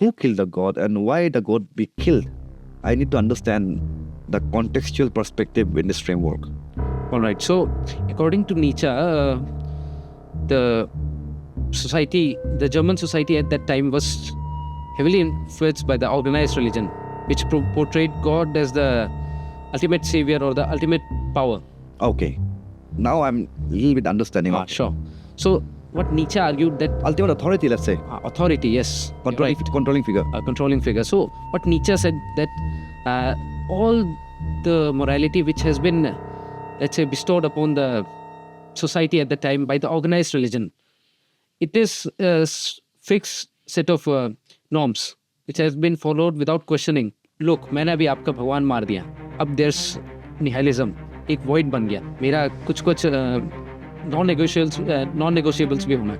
who killed the god and why the god be killed. I need to understand the contextual perspective in this framework. All right. So, according to Nietzsche, the society, the German society at that time was heavily influenced by the organized religion, which portrayed God as the ultimate savior or the ultimate power. Okay. Now I'm a little bit understanding of Sure. So, what Nietzsche argued that ultimate authority, let's say. authority, yes, Controlling, right, controlling figure. a controlling figure. So, what Nietzsche said that all the morality which has been, let's say, bestowed upon the society at the time by the organized religion, it is a fixed set of norms which has been followed without questioning. Look, मैंने अभी आपका भगवान मार दिया. अब there's nihilism, एक void बन गया. मेरा कुछ non-negotiables भी होना.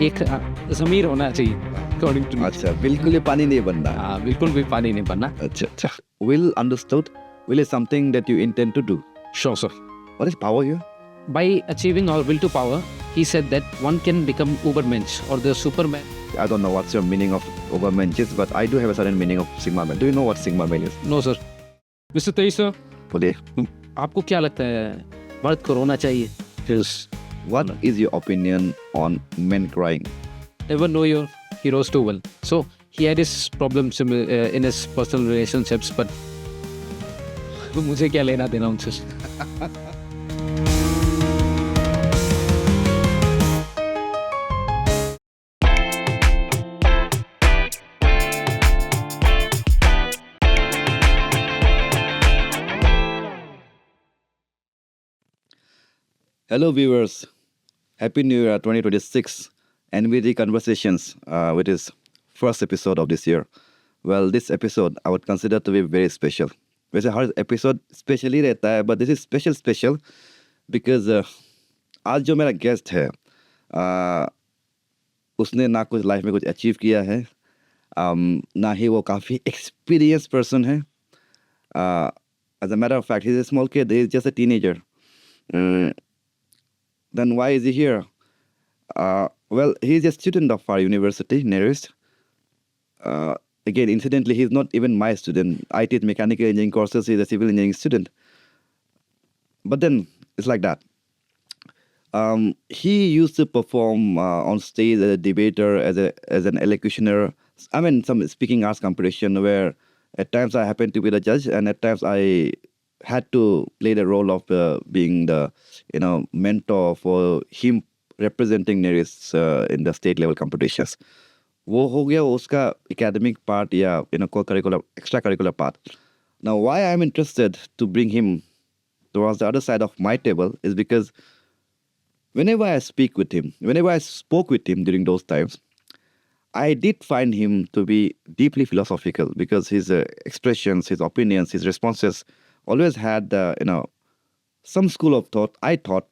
एक ज़मीर होना चाहिए. According to अच्छा, बिल्कुल ही पानी नहीं बनना. बिल्कुल भी पानी नहीं बनना. अच्छा. Will understood. Will is something that you intend to do. Sure, sir. What is power here? By achieving our will to power, he said that one can become Ubermensch or the Superman. I don't know what's your meaning of Obermensch is, but I do have a certain meaning of Sigma male. Do you know what Sigma male is? No, sir. Mr. Tei, sir. बोलिए. आपको क्या लगता है मर्द को रोना चाहिए? Yes. What is your opinion on men crying? Never know your heroes too well. So he had his problems in his personal relationships, but मुझे क्या लेना देना उनसे? Hello viewers, Happy New Year 2026 NVD Conversations with this first episode of this year. Well, this episode I would consider to be very special. वैसे हर episode special ही रहता है, but this is special because आज जो मेरा guest है उसने ना कुछ लाइफ में कुछ अचीव किया है, ना ही वो काफ़ी experienced person है. As a matter of fact, he's a small kid, he's just a teenager. Then why is he here? Well, he's a student of our university, Nearest. Again, incidentally, he's not even my student. I teach mechanical engineering courses. He's a civil engineering student. But then, it's like that. He used to perform on stage as a debater, as an elocutioner. I mean, some speaking arts competition where at times I happened to be the judge, and at times I had to play the role of being the mentor for him representing Neris in the state level competitions. वो हो गया उसका academic part या co-curricular, extracurricular part. Now, why I'm interested to bring him towards the other side of my table is because whenever I spoke with him during those times, I did find him to be deeply philosophical because his expressions, his opinions, his responses always had some school of thought. I thought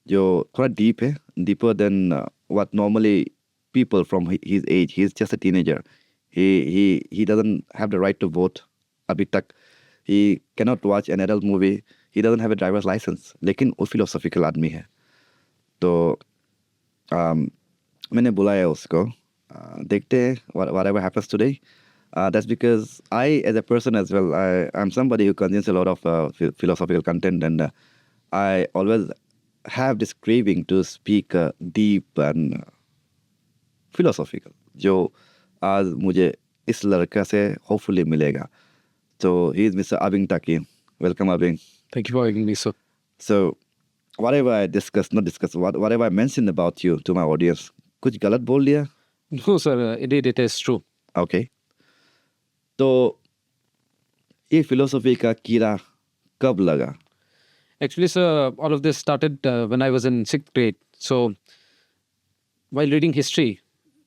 जो थोड़ा deep है, deeper than what normally people from his age. He's just a teenager. He doesn't have the right to vote अभी तक. He cannot watch an adult movie. He doesn't have a driver's license. लेकिन वो philosophical आदमी है. तो मैंने बुलाया उसको. देखते हैं whatever happens today. That's because I, as a person as well, I'm somebody who consumes a lot of philosophical content, and I always have this craving to speak deep and philosophical, जो आज मुझे इस लड़का से hopefully मिलेगा. So he is Mr. Abing Taki. Welcome, Abing. Thank you for having me, sir. So whatever I whatever I mentioned about you to my audience, कुछ गलत बोल दिया? No, sir. Indeed, it is true. Okay. तो ये philosophy का कीड़ा कब लगा? Actually, sir, all of this started when I was in 6th grade. So, while reading history,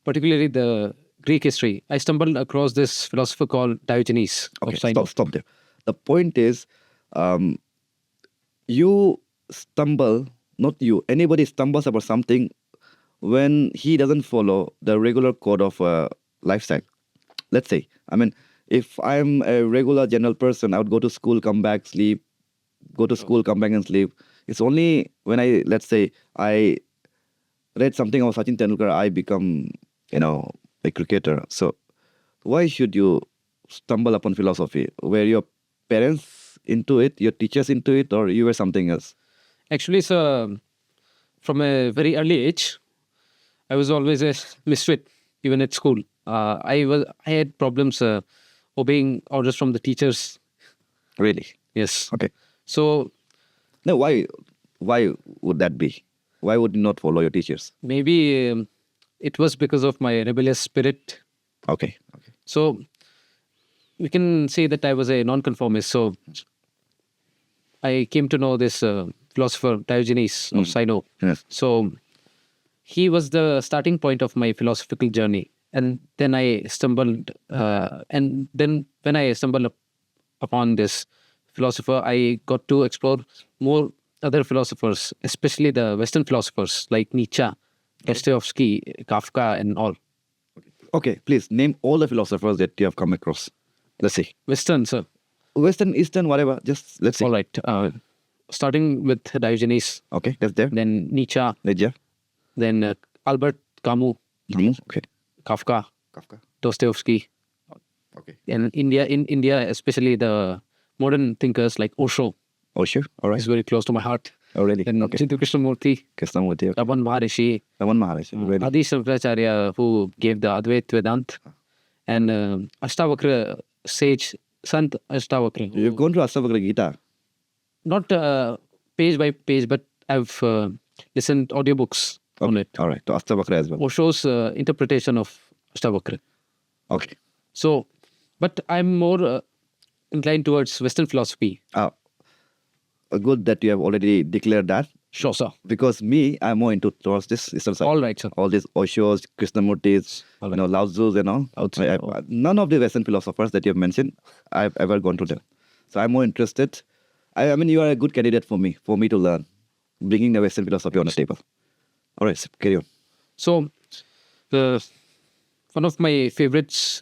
particularly the Greek history, I stumbled across this philosopher called Diogenes. Okay, stop there. The point is, you stumble, not you, anybody stumbles about something when he doesn't follow the regular code of lifestyle. Let's say, if I'm a regular general person, I would go to school, come back, sleep, go to school, come back and sleep. It's only when I read something of Sachin Tendulkar, I become, a cricketer. So Why should you stumble upon philosophy? Were your parents into it, your teachers into it, or you were something else? Actually, sir, from a very early age, I was always a misfit, even at school. I had problems obeying orders from the teachers. Really? Yes. Okay. So No, why would that be? Why would you not follow your teachers? maybe it was because of my rebellious spirit. Okay. Okay. So we can say that I was a nonconformist. So I came to know this philosopher Diogenes of Sino. Yes. So he was the starting point of my philosophical journey. And then I stumbled, and then when I stumbled upon this philosopher, I got to explore more other philosophers, especially the Western philosophers like Nietzsche, Dostoevsky, Kafka, and all. Okay, please name all the philosophers that you have come across. Let's see. Western, sir. Western, Eastern, whatever. Just let's see. All right. Starting with Diogenes, Okay, that's there. then Nietzsche, Leja. then Albert Camus, Okay. Kafka, Kafka. Dostoevsky, Okay. and in India, especially the modern thinkers like Osho Oh, sure. All right. is very close to my heart. Oh, really? Then Okay. Chintu Krishnamurti, Krishnamurti. Okay. Raman Maharishi, Raman Maharaj. Really? Adi Shankaracharya, who gave the Advait Vedant, and Ashtavakra sage Sant Ashtavakra. You've gone to Ashtavakra Gita. Not page by page, but I've listened audiobooks on it. All right. To Ashtavakra as well. Osho's interpretation of Ashtavakra. Okay. So, but I'm more inclined towards Western philosophy. Good that you have already declared that. Sure, sir. Because me, I'm more into towards this Eastern side. All right, sir. All these Oshos, Krishnamurtis, All you know, Lao Tzu's and all. Lao Tzu. None of the Western philosophers that you have mentioned, I've ever gone to them. So I'm more interested. I mean, you are a good candidate for me to learn, bringing the Western philosophy on the table. All right, carry on. So, one of my favorites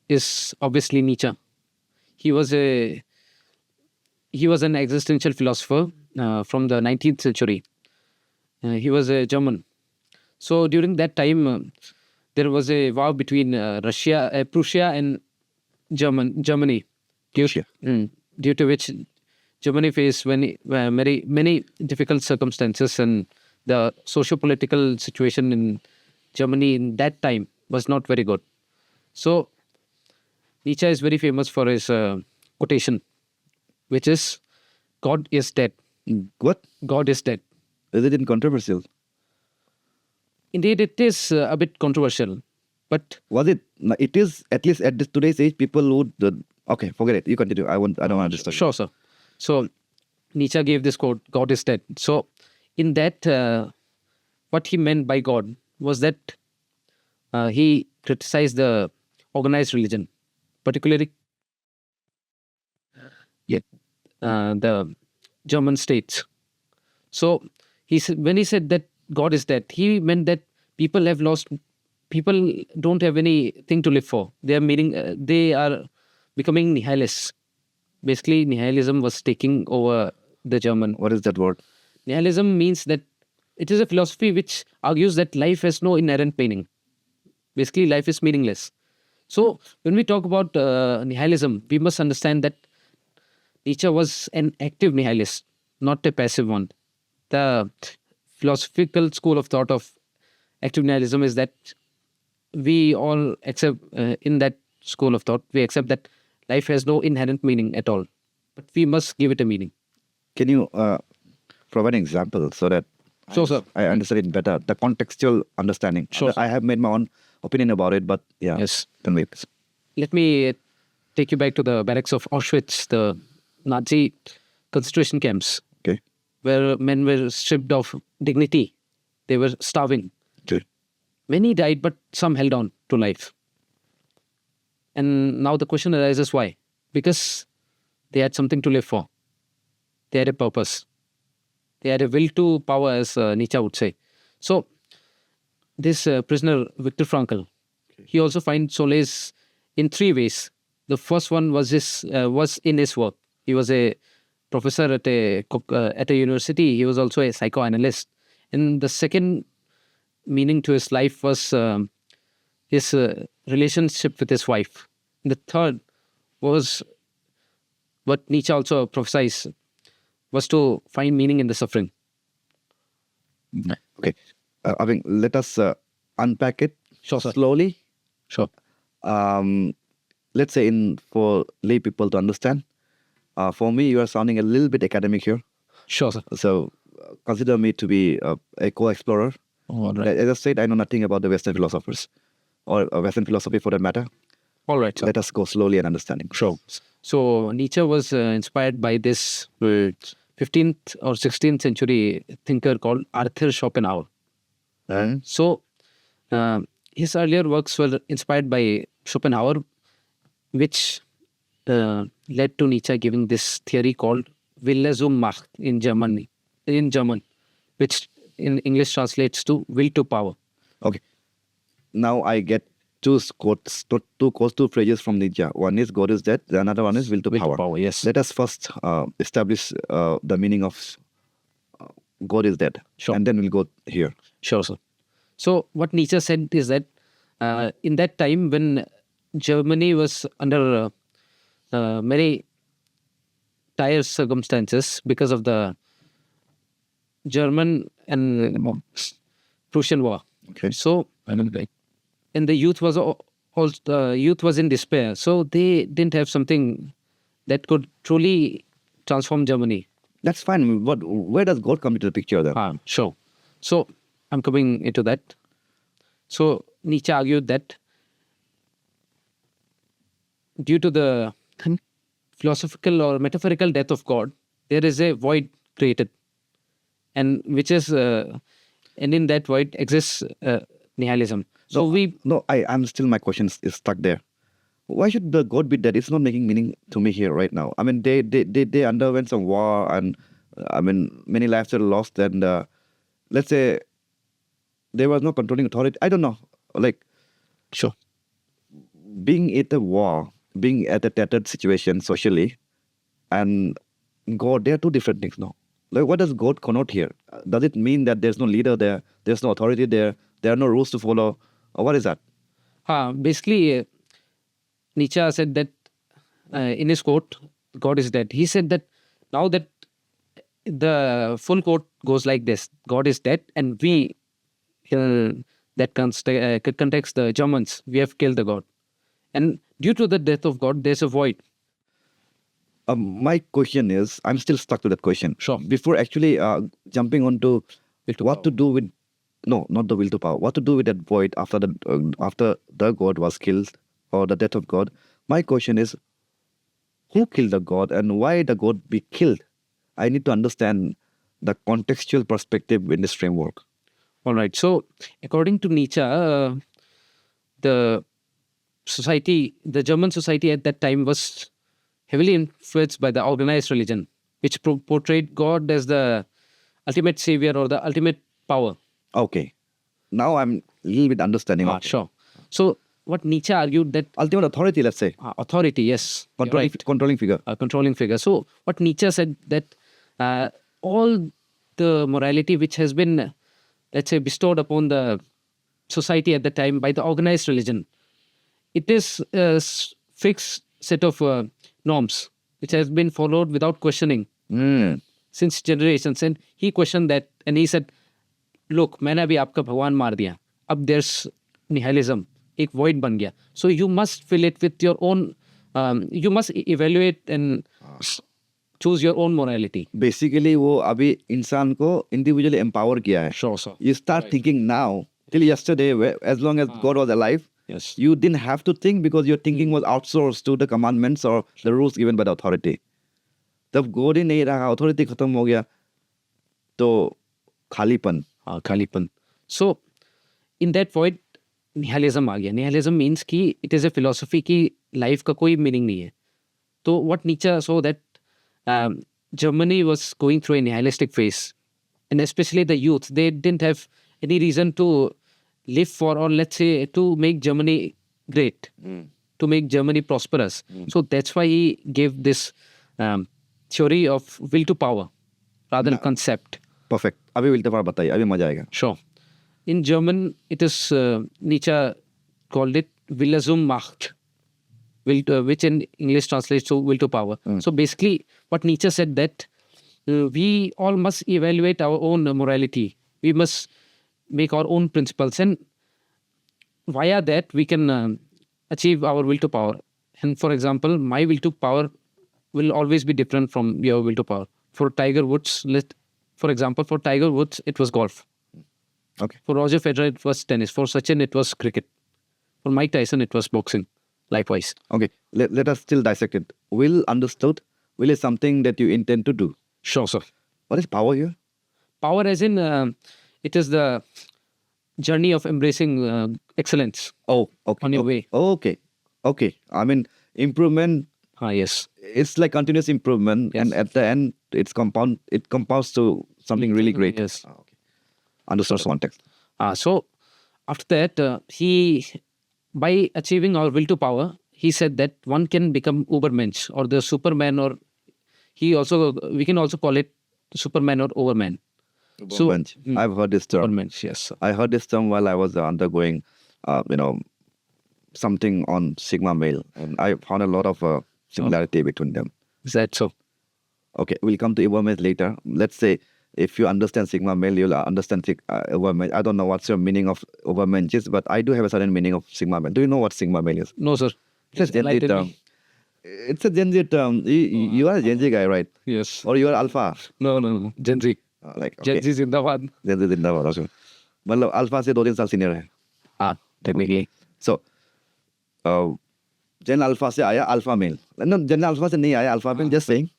is obviously Nietzsche. He was an existential philosopher from the 19th century. He was a German. So during that time, there was a war between Prussia, and Germany. Prussia. Due to which Germany faced many difficult circumstances, and the socio-political situation in Germany in that time was not very good. So Nietzsche is very famous for his quotation, which is, "God is dead. What? God is dead." Is it controversial? Indeed, it is a bit controversial, but Was it? It is, at least at this today's age, people would. Okay, forget it. You continue. I don't want to disturb you. sure, sir. So Nietzsche gave this quote, "God is dead." So in that, what he meant by God was that he criticized the organized religion, particularly the German states. So when he said that God is dead, he meant that people don't have anything to live for. They are becoming nihilists. Basically, nihilism was taking over the German. What is that word? Nihilism means that it is a philosophy which argues that life has no inherent meaning. Basically, life is meaningless. So when we talk about nihilism, we must understand that Nietzsche was an active nihilist, not a passive one. The philosophical school of thought of active nihilism is that we all accept, in that school of thought, we accept that life has no inherent meaning at all, but we must give it a meaning. Can you provide an example so that Sure, sir. I understand it better? The contextual understanding. Sure, I have made my own opinion about it, but yeah. Yes. Convey, please. Let me take you back to the barracks of Auschwitz, the Nazi concentration camps, Okay. where men were stripped of dignity. They were starving. Okay. Many died, but some held on to life. And now the question arises, why? Because they had something to live for. They had a purpose. They had a will to power, as Nietzsche would say. So, this prisoner, Viktor Frankl, he also finds solace in three ways. The first one was in his work. He was a professor at a university. He was also a psychoanalyst. And the second meaning to his life was his relationship with his wife. The third was what Nietzsche also prophesies was to find meaning in the suffering. Okay. I mean, let us unpack it Sure, sir. slowly. Sure. Let's say for lay people to understand. For me, you are sounding a little bit academic here. Sure, sir. So consider me to be a co-explorer. All right. As I said, I know nothing about the Western philosophers or Western philosophy for that matter. All right, sir. Let us go slowly and understanding. Sure. So Nietzsche was inspired by this 15th or 16th century thinker called Arthur Schopenhauer. So his earlier works were inspired by Schopenhauer, which led to Nietzsche giving this theory called Wille zum Macht in German, which in English translates to will to power. Okay. Now I get two phrases from Nietzsche. One is God is dead. The another one is will to Will to power. power, yes. Let us first establish the meaning of God is dead. Sure. And then we'll go here. Sure, sir. So what Nietzsche said is that in that time when Germany was under many dire circumstances because of the German and Prussian war. Okay. So and the youth was in despair. So they didn't have something that could truly transform Germany. That's fine. Where does God come into the picture then? Sure. So I'm coming into that. So Nietzsche argued that due to the philosophical or metaphorical death of God, there is a void created, and which is and in that void exists nihilism. So I'm still, my question is stuck there. Why should the God be dead? It's not making meaning to me here right now. I mean, they underwent some war, and I mean, many lives were lost, and let's say there was no controlling authority. I don't know. Like, sure. Being at a war, being at a tattered situation socially, and God, they are two different things now. Like, what does God connote here? Does it mean that there's no leader there, there's no authority there are no rules to follow, or what is that? Basically, Nietzsche said that in his quote, God is dead. He said that now that the full quote goes like this: God is dead, and we, that context the Germans, we have killed the God. And due to the death of God, there's a void. My question is, I'm still stuck to that question. Sure. Before actually jumping onto what to do with, no, not the will to power, what to do with that void after the God was killed or the death of God. My question is, who killed the God and why the God be killed? I need to understand the contextual perspective in this framework. All right. So according to Nietzsche, the German society at that time was heavily influenced by the organized religion, which portrayed God as the ultimate savior or the ultimate power. Okay. Now I'm a little bit understanding. Sure. So what Nietzsche argued that ultimate authority, let's say. Authority, yes. Controlling figure. Controlling figure. So what Nietzsche said that all the morality which has been, let's say, bestowed upon the society at the time by the organized religion, it is a fixed set of norms which has been followed without questioning since generations. And he questioned that, and he said, look, मैंने अभी आपका भगवान मार दिया. अब there's nihilism, एक void बन गया. So you must fill it with your own, you must evaluate and choose your own morality. Basically, वो अभी इंसान को individually empower किया है. Sure, sir. You start thinking now, till yesterday, as long as God was alive, yes, you didn't have to think because your thinking was outsourced to the commandments or the rules given by the authority. जब God ही नहीं रहा, authority खत्म हो गया, तो खालीपन. खालीपन. So in that void nihilism आ गया. Nihilism means कि it is a philosophy कि life का कोई meaning नहीं है. So what Nietzsche saw that Germany was going through a nihilistic phase, and especially the youth, they didn't have any reason to live for, or let's say to make Germany great, to make Germany prosperous. So that's why he gave this theory of will to power rather than concept. Perfect. अभी will to power बताइए, अभी मजा आएगा. Sure. In German, it is Nietzsche called it Wille zum Macht, which in English translates to will to power. So basically, what Nietzsche said that we all must evaluate our own morality. We must make our own principles, and via that we can achieve our will to power. And for example, my will to power will always be different from your will to power. For Tiger Woods, for example, for Tiger Woods, it was golf. Okay. For Roger Federer, it was tennis. For Sachin, it was cricket. For Mike Tyson, it was boxing. Likewise. Okay. Let us still dissect it. Will understood. Will is something that you intend to do. Sure, sir. What is power here? Power, as in, it is the journey of embracing excellence Oh, okay. on your way. Okay. Okay. I mean, improvement. Yes. It's like continuous improvement, Yes. and at the end, it compounds to something really great. Yes. Okay. Understood context. So after that, he, by achieving our will to power, he said that one can become Ubermensch or the Superman, or we can also call it Superman or Overman. So Bunch. I've heard this term. Ubermensch, yes, sir. I heard this term while I was undergoing, something on Sigma male, and I found a lot of similarity between them. Is that so? Okay, we'll come to Ubermensch later. Let's say if you understand Sigma male, you'll understand Ubermensch. I don't know what's your meaning of Ubermensch is, but I do have a certain meaning of Sigma male. Do you know what Sigma male is? No, sir. It's a Gen Z Enlighten term. me. It's a Gen Z term. You are a Gen Z guy, right? Yes. Or you are Alpha? No. Gen Z. Like okay. Gen Z Zindabad. Gen Z जिंदाबाद also. मतलब alpha से 2-3 साल senior है. Technically. So, Gen Alpha से आया Alpha male. No, Gen Alpha से नहीं आया Alpha male. Just saying,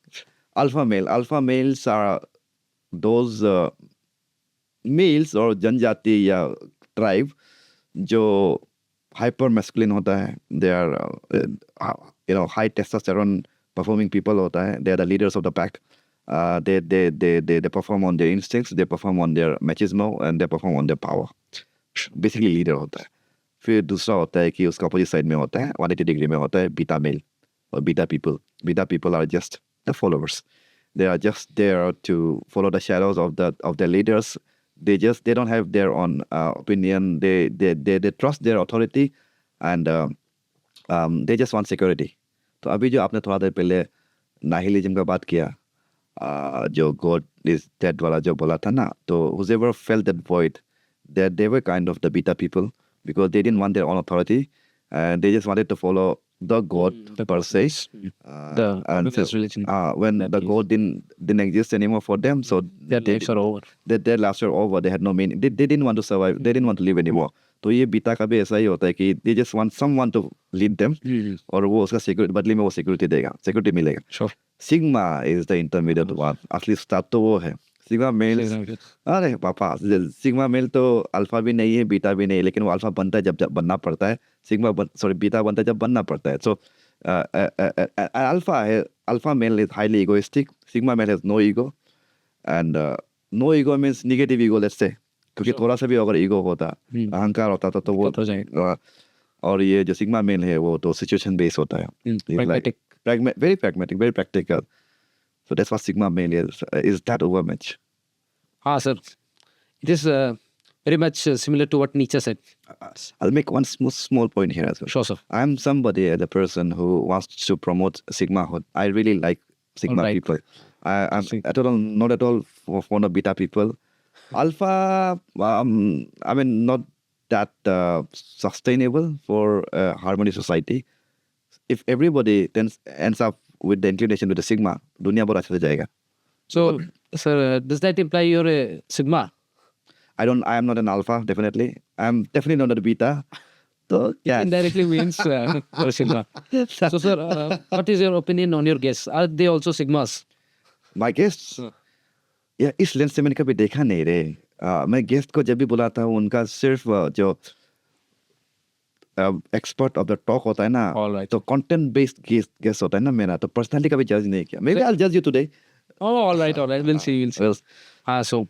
Alpha male. Alpha males are those males or जनजाति या tribe जो hyper masculine होता है. They are high testosterone performing people होता है. They are the leaders of the pack. They perform on their instincts, they perform on their machismo, and they perform on their power. Basically leader होता है. फिर दूसरा होता है कि उसका अपोजिट साइड में होता है 180 डिग्री में होता है बीटा मेल और beta people. Beta people are just the followers. They are just there to follow the shadows of their leaders. They don't have their own opinion. They trust their authority, and they just want security. तो अभी जो आपने थोड़ा देर पहले nihilism का बात किया, जो God is dead वाला जो बोला था ना, तो whoever felt that void, that they were kind of the beta people because they didn't want their own authority, and they just wanted to follow the God per se. The Buddhist religion. When the God didn't exist anymore for them, so Their lives are over. their lives were over. They had no meaning. They didn't want to survive. They didn't want to live anymore. तो ये बीता का भी ऐसा ही होता है कि they just want someone to lead them, और वो उसका सिक्योरिटी बदले में वो सिक्योरिटी देगा, सिक्योरिटी मिलेगा. Sure. Sigma is the intermediate one. At least start तो वो है. Sigma male. अरे पापा, Sigma male तो अल्फा भी नहीं है, बीटा भी नहीं है, लेकिन वो अल्फा बनता है जब बनना पड़ता है. बीटा बनता है जब बनना पड़ता है. So alpha male is highly egoistic. Sigma male has no ego, and no ego means negative ego, let's say. क्योंकि थोड़ा सा भी अगर ईगो होता, अहंकार होता तो वो हो जाएगा. और ये जो सिग्मा मेल है वो तो सिचुएशन बेस्ड होता है. Pragmatic. Very pragmatic, very practical. So that's what Sigma male is. Is that Ubermensch? Sir. It is very much similar to what Nietzsche said. I'll make one small point here as well. Sure, sir. I'm somebody as a person who wants to promote Sigmahood. I really like Sigma Alright. people. I'm not at all fond of beta people. Alpha, I mean, not that sustainable for a harmonious society. If everybody then ends up with the inclination with the Sigma, दुनिया बहुत अच्छा से जाएगा. So, sir, does that imply you're a Sigma? I am not an alpha, definitely. I'm definitely not a beta. So, yeah. Indirectly means you're a Sigma. So, sir, what is your opinion on your guests? Are they also Sigmas? My guests, या इस lens से मैंने कभी देखा नहीं रे. मैं guest को जब भी बुलाता हूँ उनका सिर्फ जो एक्सपर्ट ऑफ द टॉक होता है ना, Alright. तो कंटेंट बेस्ड गेस्ट होता है ना मेरा, तो पर्सनालिटी कभी जज नहीं किया. Maybe I'll judge you today. Oh, all right. We'll see. So,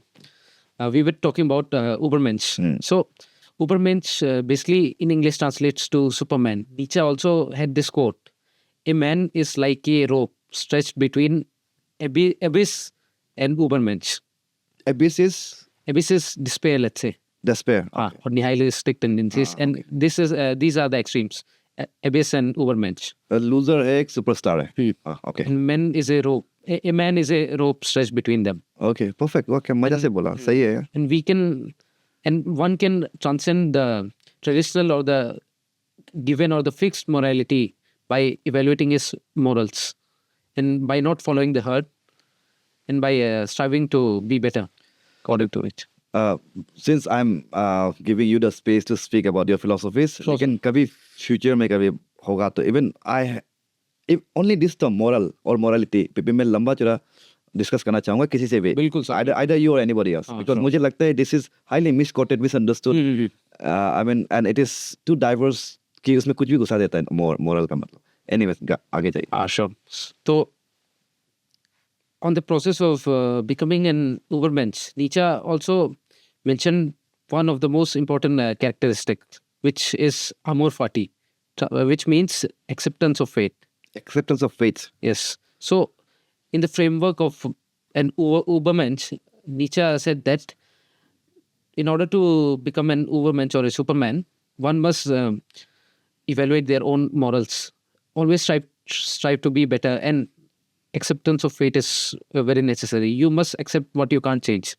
we were talking about Ubermensch. So, Ubermensch basically in English translates to Superman. Nietzsche also had this quote: "A man is like a rope stretched between abyss and Ubermensch." Abyss is Abyss is despair, let's say. Despair. or nihilistic tendencies, and this is these are the extremes. Abyss and Ubermensch. A loser है एक superstar है. Okay. And man is a rope. A man is a rope stretched between them. Okay, perfect. Okay, मजा से बोला. सही है यार. And we can, and one can transcend the traditional or the given or the fixed morality by evaluating his morals, and by not following the herd, and by striving to be better according to it. Since I'm giving you the space to speak about your philosophies, लेकिन कभी future में कभी होगा तो even if only this term moral or morality पे भी मैं लंबा चौड़ा डिस्कस करना चाहूंगा किसी से भी. बिल्कुल sir. Either you or anybody else, because मुझे लगता है this is highly misquoted, misunderstood. I mean, and it is too diverse कि उसमें कुछ भी घुसा देता है moral का मतलब. Anyways, आगे जाइए. Sure. So, on the process of becoming an Ubermensch, Nietzsche also mentioned one of the most important characteristics, which is amor fati, which means acceptance of fate. Acceptance of fate. Yes. So, in the framework of an Ubermensch, Nietzsche said that in order to become an Ubermensch or a Superman, one must evaluate their own morals. Always strive to be better, and acceptance of fate is very necessary. You must accept what you can't change.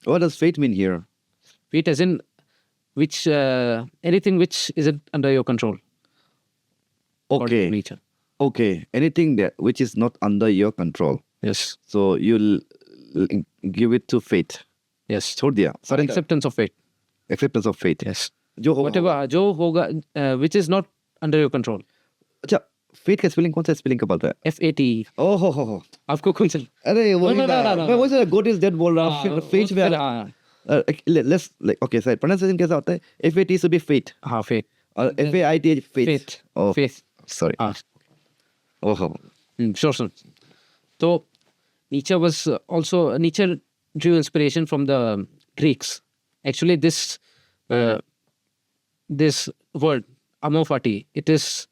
What does fate mean here? Fate as in which anything which isn't under your control. according to Okay. Nietzsche. Okay. Anything that which is not under your control. Yes. So you'll give it to fate. Yes. छोड़ दिया. Surrender. Acceptance of fate. Acceptance of fate. Yes. जो होगा. Whatever जो होगा which is not under your control. अच्छा, fate का spelling कौन सा स्पेलिंग का पता है? FATE. ओह हो. आपको कौन सा? अरे वही No, no, ना. no, no, मैं no. वही से God is dead बोल रहा हूँ. Fate में हाँ let's like okay, sorry. Pronunciation कैसा होता है? FAT should be fate. हाँ fate. और FAIT fate. Fate. Oh, Faith. sorry. हाँ. Oh हो. Sure, sir. So, Nietzsche drew inspiration from the Greeks. Actually, this word amor fati, it is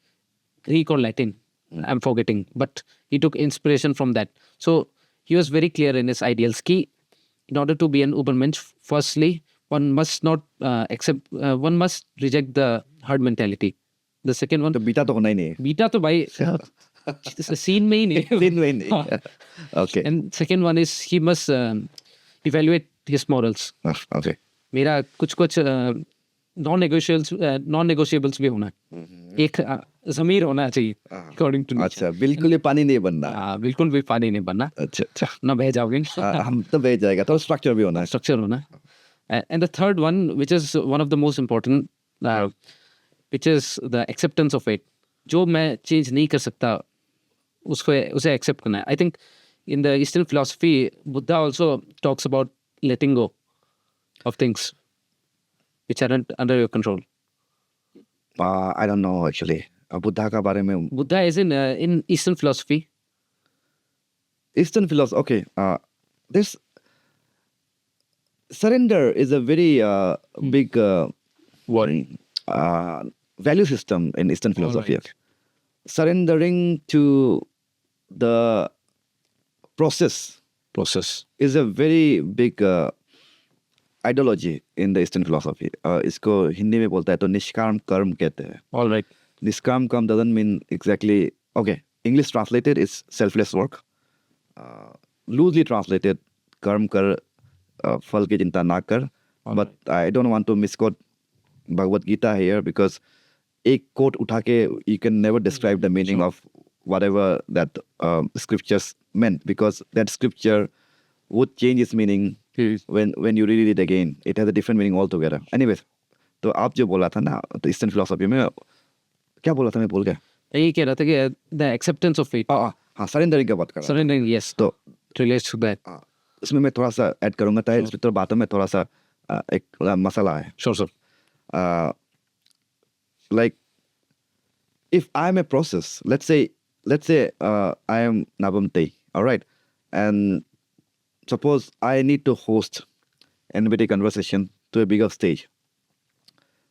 Greek or Latin. I'm forgetting, but he took inspiration from that. So he was very clear in his ideals. Ki, in order to be an Ubermensch, firstly, one must not one must reject the herd mentality. The second one, तो बीता तो होना ही नहीं है. Beta तो भाई scene में ही नहीं. दिन में ही नहीं. Okay. And second one is he must evaluate his morals. Okay. मेरा कुछ non-negotiables भी होना है. एक ज़मीर होना चाहिए according to Nietzsche. अच्छा, बिल्कुल ही पानी नहीं बनना. बिल्कुल भी पानी नहीं बनना. अच्छा. ना बह जाओगे. हम तो बह जाएगा. तो स्ट्रक्चर भी होना है. Structure होना. And the third one, which is one of the most important, which is the acceptance of it. जो मैं change नहीं कर सकता, उसे accept करना है. I think in the Eastern philosophy, Buddha also talks about letting go of things which aren't under your control. I don't know actually. Buddha का बारे में. Buddha is in Eastern philosophy. Eastern philosophy. Okay. This surrender is a very big value system in Eastern philosophy. right. Surrendering to the process is a very big ideology in the Eastern philosophy. इसको हिंदी में बोलता है तो निष्काम कर्म कहते हैं. All right. Niskam Kam doesn't mean exactly. Okay, English translated is selfless work. Loosely translated, karm kar, phal ki chinta na kar. But I don't want to misquote Bhagavad Gita here because एक quote उठा के you can never describe the meaning of whatever that scriptures meant, because that scripture would change its meaning when you read it again. It has a different meaning altogether. Anyways, तो आप जो बोला था ना तो eastern philosophy में क्या बोला था मैं भूल गया. यही कह रहा था कि the acceptance of fate. हाँ सरेंडरिंग का बात कर रहा Surrendering, yes. तो Relates to that. इसमें मैं थोड़ा सा ऐड करूंगा ताकि इस भीतर बातों में थोड़ा सा एक मसला है. Sure, sir. Like if I'm a process, let's say I am Nabam Tei, all right, and suppose I need to host anybody conversation to a bigger stage.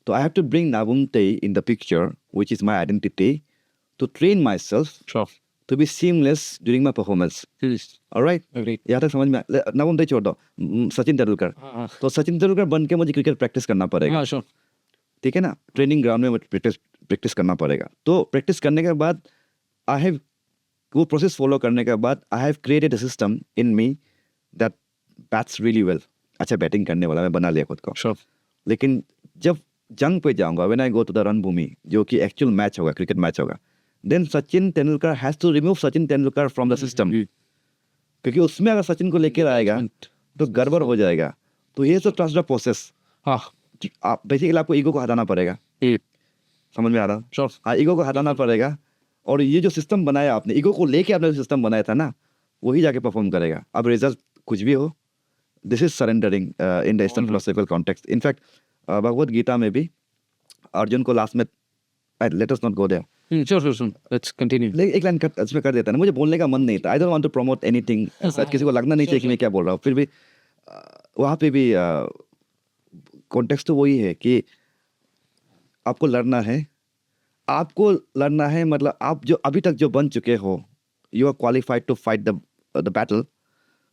So I have to bring Nabam Tei in the picture, which is my identity, to train myself Sure. to be seamless during my performance. All right? Agreed. यहाँ तक समझ में नवम छोड़ दो सचिन तेंदुलकर हाँ तो सचिन तेंदुलकर बन के मुझे क्रिकेट प्रैक्टिस करना पड़ेगा हाँ sure. ठीक है ना ट्रेनिंग ग्राउंड में मुझे प्रैक्टिस करना पड़ेगा तो प्रैक्टिस करने के बाद आई हैव वो प्रोसेस फॉलो करने के बाद I have created a system in me that bats really well अच्छा बैटिंग करने वाला मैं बना लिया खुद को Sure. लेकिन जब जंग पे जाऊंगा when I go to the रणभूमि जो कि एक्चुअल मैच होगा क्रिकेट मैच होगा then Sachin Tendulkar has to remove Sachin Tendulkar from the system क्योंकि उसमें अगर सचिन को लेकर आएगा तो गड़बड़ हो जाएगा तो ये तो ट्रस्ट द प्रोसेस हाँ आप बेसिकली आपको ईगो को हटाना पड़ेगा समझ में आ रहा Sure. हाँ ईगो को हटाना पड़ेगा और ये जो सिस्टम बनाया आपने ईगो को लेके आपने जो सिस्टम बनाया था ना वही जाके परफॉर्म करेगा अब रिजल्ट कुछ भी हो this is surrendering in the eastern philosophical context in fact Bhagavad Gita में भी अर्जुन को लास्ट में let us not go there Sure. Let's continue. एक लाइन कट इसमें कर देता है ना मुझे बोलने का मन नहीं था I don't want to promote anything शायद किसी को लगना नहीं चाहिए कि मैं क्या बोल रहा हूँ फिर भी वहाँ पे भी कॉन्टेक्स्ट तो वही है कि आपको लड़ना है मतलब आप जो अभी तक जो बन चुके हो you are qualified to fight the battle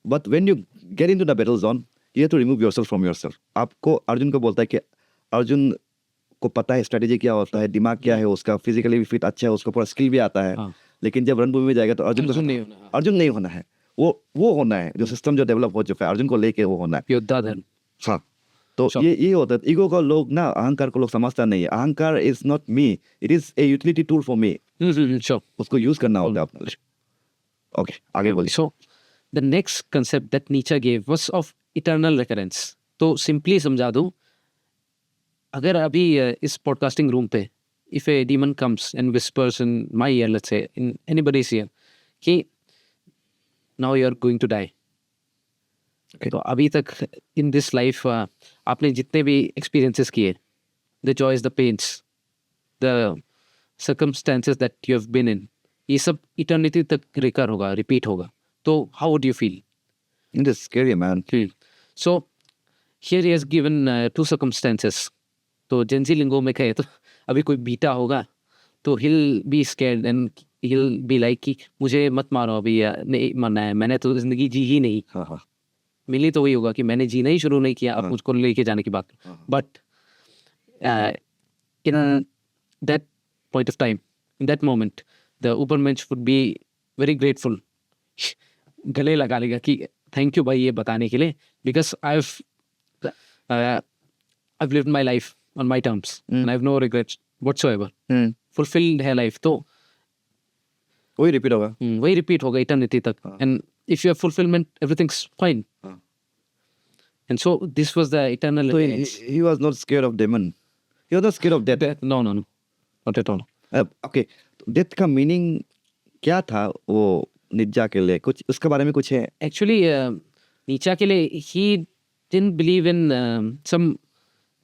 but when you get into the battle zone you have to remove yourself from yourself आपको अर्जुन को बोलता है कि अर्जुन को पता है स्ट्रेटेजी क्या होता है दिमाग क्या है उसका फिजिकली भी फिट अच्छा है उसको पूरा स्किल भी आता है हाँ. लेकिन जब रणभूमि में जाएगा तो अर्जुन अर्जुन नहीं होना, हाँ. अर्जुन नहीं होना है वो होना है जो सिस्टम जो डेवलप हो चुका है अर्जुन को लेके वो होना है योद्धा धर्म. हाँ तो Sure. ये होता है ईगो को लोग ना अहंकार को लोग समझता नहीं है अहंकार is not me it is a utility tool for me Sure. उसको यूज करना होता है अपने ओके आगे बोलिए So, the next concept that Nietzsche gave was of eternal recurrence. तो simply समझा दूँ, अगर अभी इस podcasting room पे, if a demon comes and whispers in my ear, let's say, in anybody's ear, कि now you are going to die. Okay. तो अभी तक in this life आपने जितने भी experiences किए, the joys, the pains, the circumstances that you have been in, ये सब eternity तक recur होगा, repeat होगा. तो how would you feel? It is scary man So here he has given two circumstances. तो जेंजी लिंगो में कहे तो अभी कोई बीटा होगा तो he'll be scared and he'll be like कि मुझे मत मारो अभी या नहीं मरना है मैंने तो जिंदगी जी ही नहीं हाँ हाँ मिली तो वही होगा कि मैंने जीना ही शुरू नहीं किया अब मुझको लेके जाने की बात but in that point of time in that moment the Ubermensch would be very grateful गले लगा लेगा कि थैंक यू भाई ये बताने के लिए because I've lived my life on my terms and I have no regrets whatsoever fulfilled है life तो वही रिपीट होगा वही रिपीट होगा इटर्निटी तक and if you have fulfillment everything's fine and so this was the eternal So recurrence. he was not scared of demon. He was not scared of death. Death? No not at all. Okay. Death का meaning क्या था वो निज्जा के लिए कुछ उसके बारे में कुछ है Actually, Nietzsche के लिए he didn't believe in some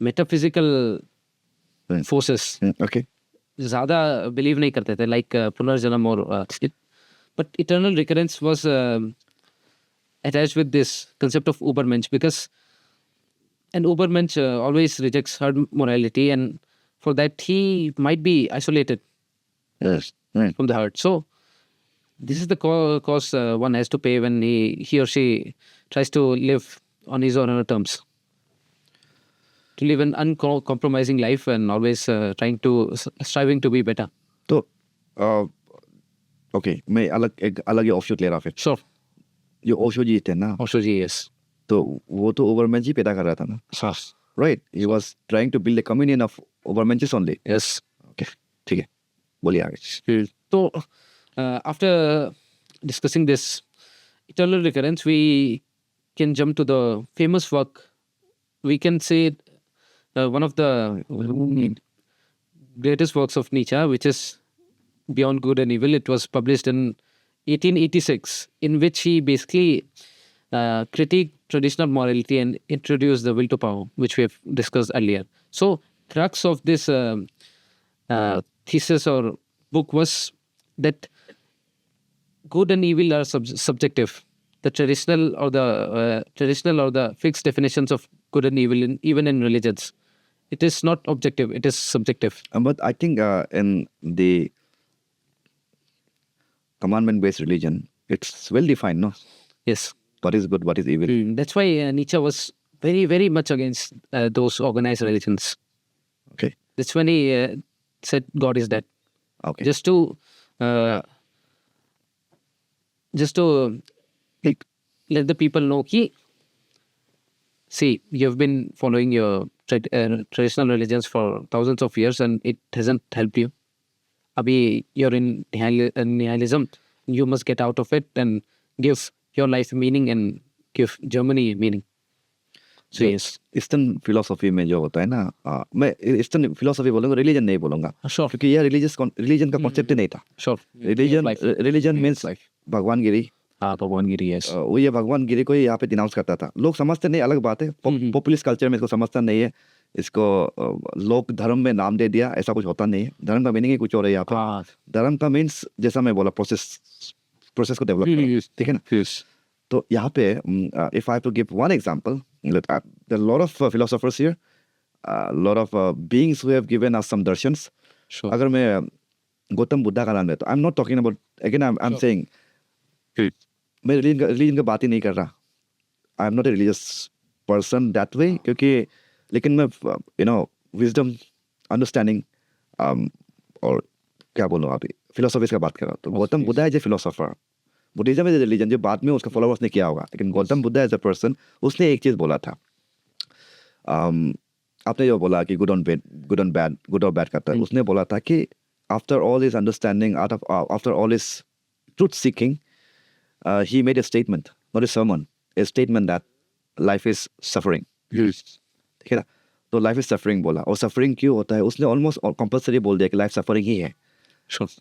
metaphysical forces. Okay ज़्यादा believe नहीं करते थे like पुनर्जन्म और but eternal recurrence was attached with this concept of Ubermensch because an Ubermensch always rejects herd morality and for that he might be isolated yes from the herd. So this is the cost one has to pay when he or she tries to live on his or her terms. To live an uncompromising life and always striving to be better. तो okay मैं एक अलग ही offshoot ले रहा फिर Sure. जो ओशो जी थे ना Also, yes. तो वो तो ओवरमैन जी पैदा कर रहा था ना right he was trying to build a communion of overmensches only Yes. Okay ठीक है बोलिए आगे So after discussing this eternal recurrence, we can jump to the famous work. We can say one of the greatest works of Nietzsche, which is Beyond Good and Evil. It was published in 1886, in which he basically critiqued traditional morality and introduced the will to power, which we have discussed earlier. So, crux of this thesis or book was that good and evil are subjective. The traditional or the fixed definitions of good and evil, even in religions, it is not objective. It is subjective. But I think in the commandment-based religion, it's well defined, no? Yes. What is good, what is evil. That's why Nietzsche was very, very much against those organized religions. Okay. That's when he said God is dead. Okay. Just to Like, let the people know कि see, you've been following your traditional religions for thousands of years and it hasn't helped you. Abhi you're in nihilism. You must get out of it and give your life meaning and give Germany meaning. So yes. Eastern philosophy में जो होता है ना, मैं eastern philosophy बोलूंगा, religion नहीं बोलूंगा, Sure. क्योंकि यह रिलीजन का कॉन्सेप्ट ही नहीं था. Sure. रिलीजन मीन्स भगवान गिरी. हाँ, भगवान गिरी, yes. वो ये भगवान गिरी को यहाँ पे डिनाउंस करता था. लोग समझते नहीं, अलग बात है. पॉपुलिस्ट कल्चर में इसको समझता नहीं है. इसको लोग धर्म में नाम दे दिया, ऐसा कुछ होता नहीं है. धर्म का मीनिंग ही कुछ और है यहाँ पे. धर्म का मीन्स जैसा मैं बोला, प्रोसेस को डेवलप करो, ठीक है ना. तो यहाँ पे if I have to give one example, there are a lot of philosophers here, a lot of beings who have given us some darshans. Sure. अगर मैं गौतम बुद्धा का नाम लेता हूँ, I'm not talking about, again I'm saying, मैं religion का बात ही नहीं कर रहा. आई am not a religious person that way, क्योंकि लेकिन मैं विजडम, अंडरस्टैंडिंग और क्या बोलूँ अभी फिलोसफीज का बात कर रहा हूँ. तो Gautam Buddha as a philosopher, Buddhism as a religion जो बाद में उसका फॉलोअर्स ने किया होगा, लेकिन Gautam Buddha as a person, उसने एक चीज़ बोला था. आपने जो बोला कि गुड और बैड करता है, उसने बोला था कि after all is understanding, after all is truth seeking, he made a statement, not a sermon, a statement that life is suffering. ठीक है ना. तो लाइफ इज सफरिंग बोला, और सफरिंग क्यों होता है उसने ऑलमोस्ट कंपल्सरी बोल दिया कि लाइफ सफरिंग ही है.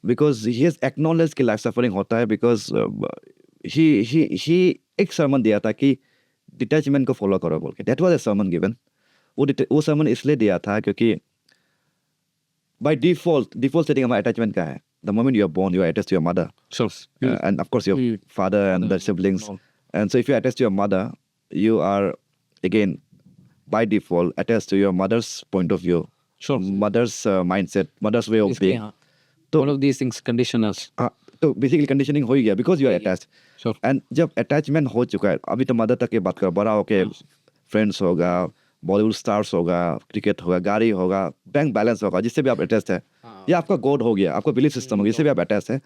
बिकॉज ही हैज एक्नॉलेज कि लाइफ सफरिंग होता है. बिकॉज ही एक सर्मन दिया था कि डिटैचमेंट को फॉलो करो बोल के. That was a sermon given. वो सर्मन इसलिए दिया था क्योंकि बाय डिफॉल्ट सेटिंग हमारा अटैचमेंट का है. The moment you are born, you are attached to your mother. Sure. And of course your father and the siblings. And so if you are attached to your mother, you are again by default attached to your mother's point of view. Sure. Mother's mindset, mother's way of being. तो all of these things condition us. तो basically conditioning हो ही गया because you are attached. Sure. And जब attachment हो चुका है, अभी तो मदर तक की बात करो, बड़ा होके फ्रेंड्स होगा, बॉलीवुड स्टार्स होगा, क्रिकेट होगा, गाड़ी होगा, बैंक बैलेंस होगा, जिससे भी आप अटैच है, या आपका गॉड हो गया, आपका बिलीफ सिस्टम हो गया, जिससे भी आप अटैच है.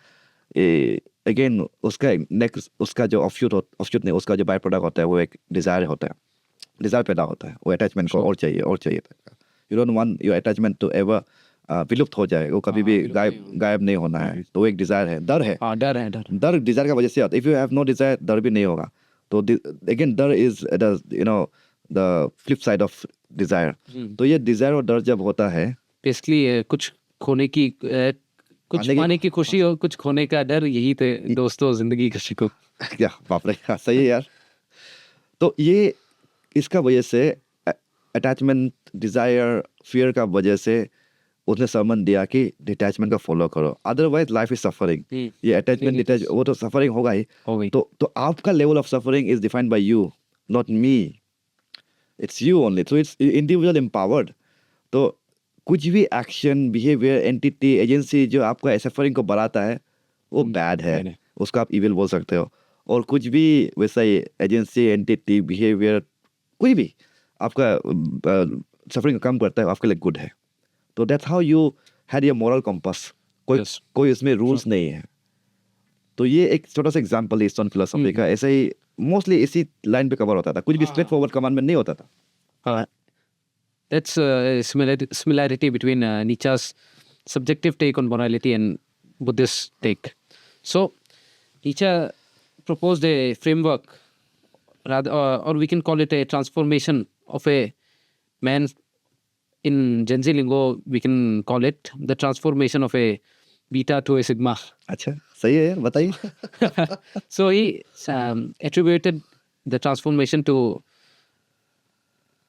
अगेन उसका नेक्स्ट, उसका जो ऑफशूट नहीं, उसका जो बाय प्रोडक्ट होता है वो एक डिज़ायर होता है. डिज़ायर पैदा होता है, वो अटैचमेंट को और चाहिए. You don't want your attachment to ever विलुप्त हो जाए, वो कभी भी गायब नहीं होना है. तो वो एक डिज़ायर है, डर है. डर डिज़ायर का वजह से आता है. If you have no desire, डर भी नहीं होगा. तो अगेन डर is the flip side of desire. तो ये डिज़ायर और डर जब होता है, बेसिकली कुछ खोने की, कुछ पाने की खुशी और कुछ खोने का डर, यही थे दोस्तों जिंदगी का शिको. क्या बाप रे, सही है यार. तो ये इसका वजह से अटैचमेंट, डिज़ायर, फियर का वजह से उसने समन दिया कि डिटैचमेंट का फॉलो करो, अदरवाइज लाइफ इज सफरिंग. ये अटैचमेंट डिटैच वो तो सफरिंग होगा ही. तो आपका level of suffering is defined by you, not me. It's you only. So it's individual empowered. तो कुछ भी एक्शन, बिहेवियर, एंटिटी, एजेंसी जो आपका सफरिंग को बढ़ाता है, वो बैड है, उसको आप इविल बोल सकते हो. और कुछ भी वैसा ही एजेंसी, एंटिटी, बिहेवियर, कोई भी आपका सफरिंग कम करता है, आपके लिए गुड है. तो that's how you had your moral compass. कोई इसमें रूल्स नहीं है. तो ये एक छोटा सा एग्जांपल है ईस्टर्न फिलोसफी का. ऐसे ही मोस्टली इसी लाइन पे कवर होता था, कुछ भी स्ट्रेट फॉरवर्ड कमांडमेंट नहीं होता था. That's a similarity between Nietzsche's subjective take on morality and Buddhist take. So, Nietzsche proposed a framework, rather, or we can call it a transformation of a man. In Gen Z lingo, we can call it the transformation of a beta to a sigma. अच्छा, सही है यार, बताइए. So he attributed the transformation to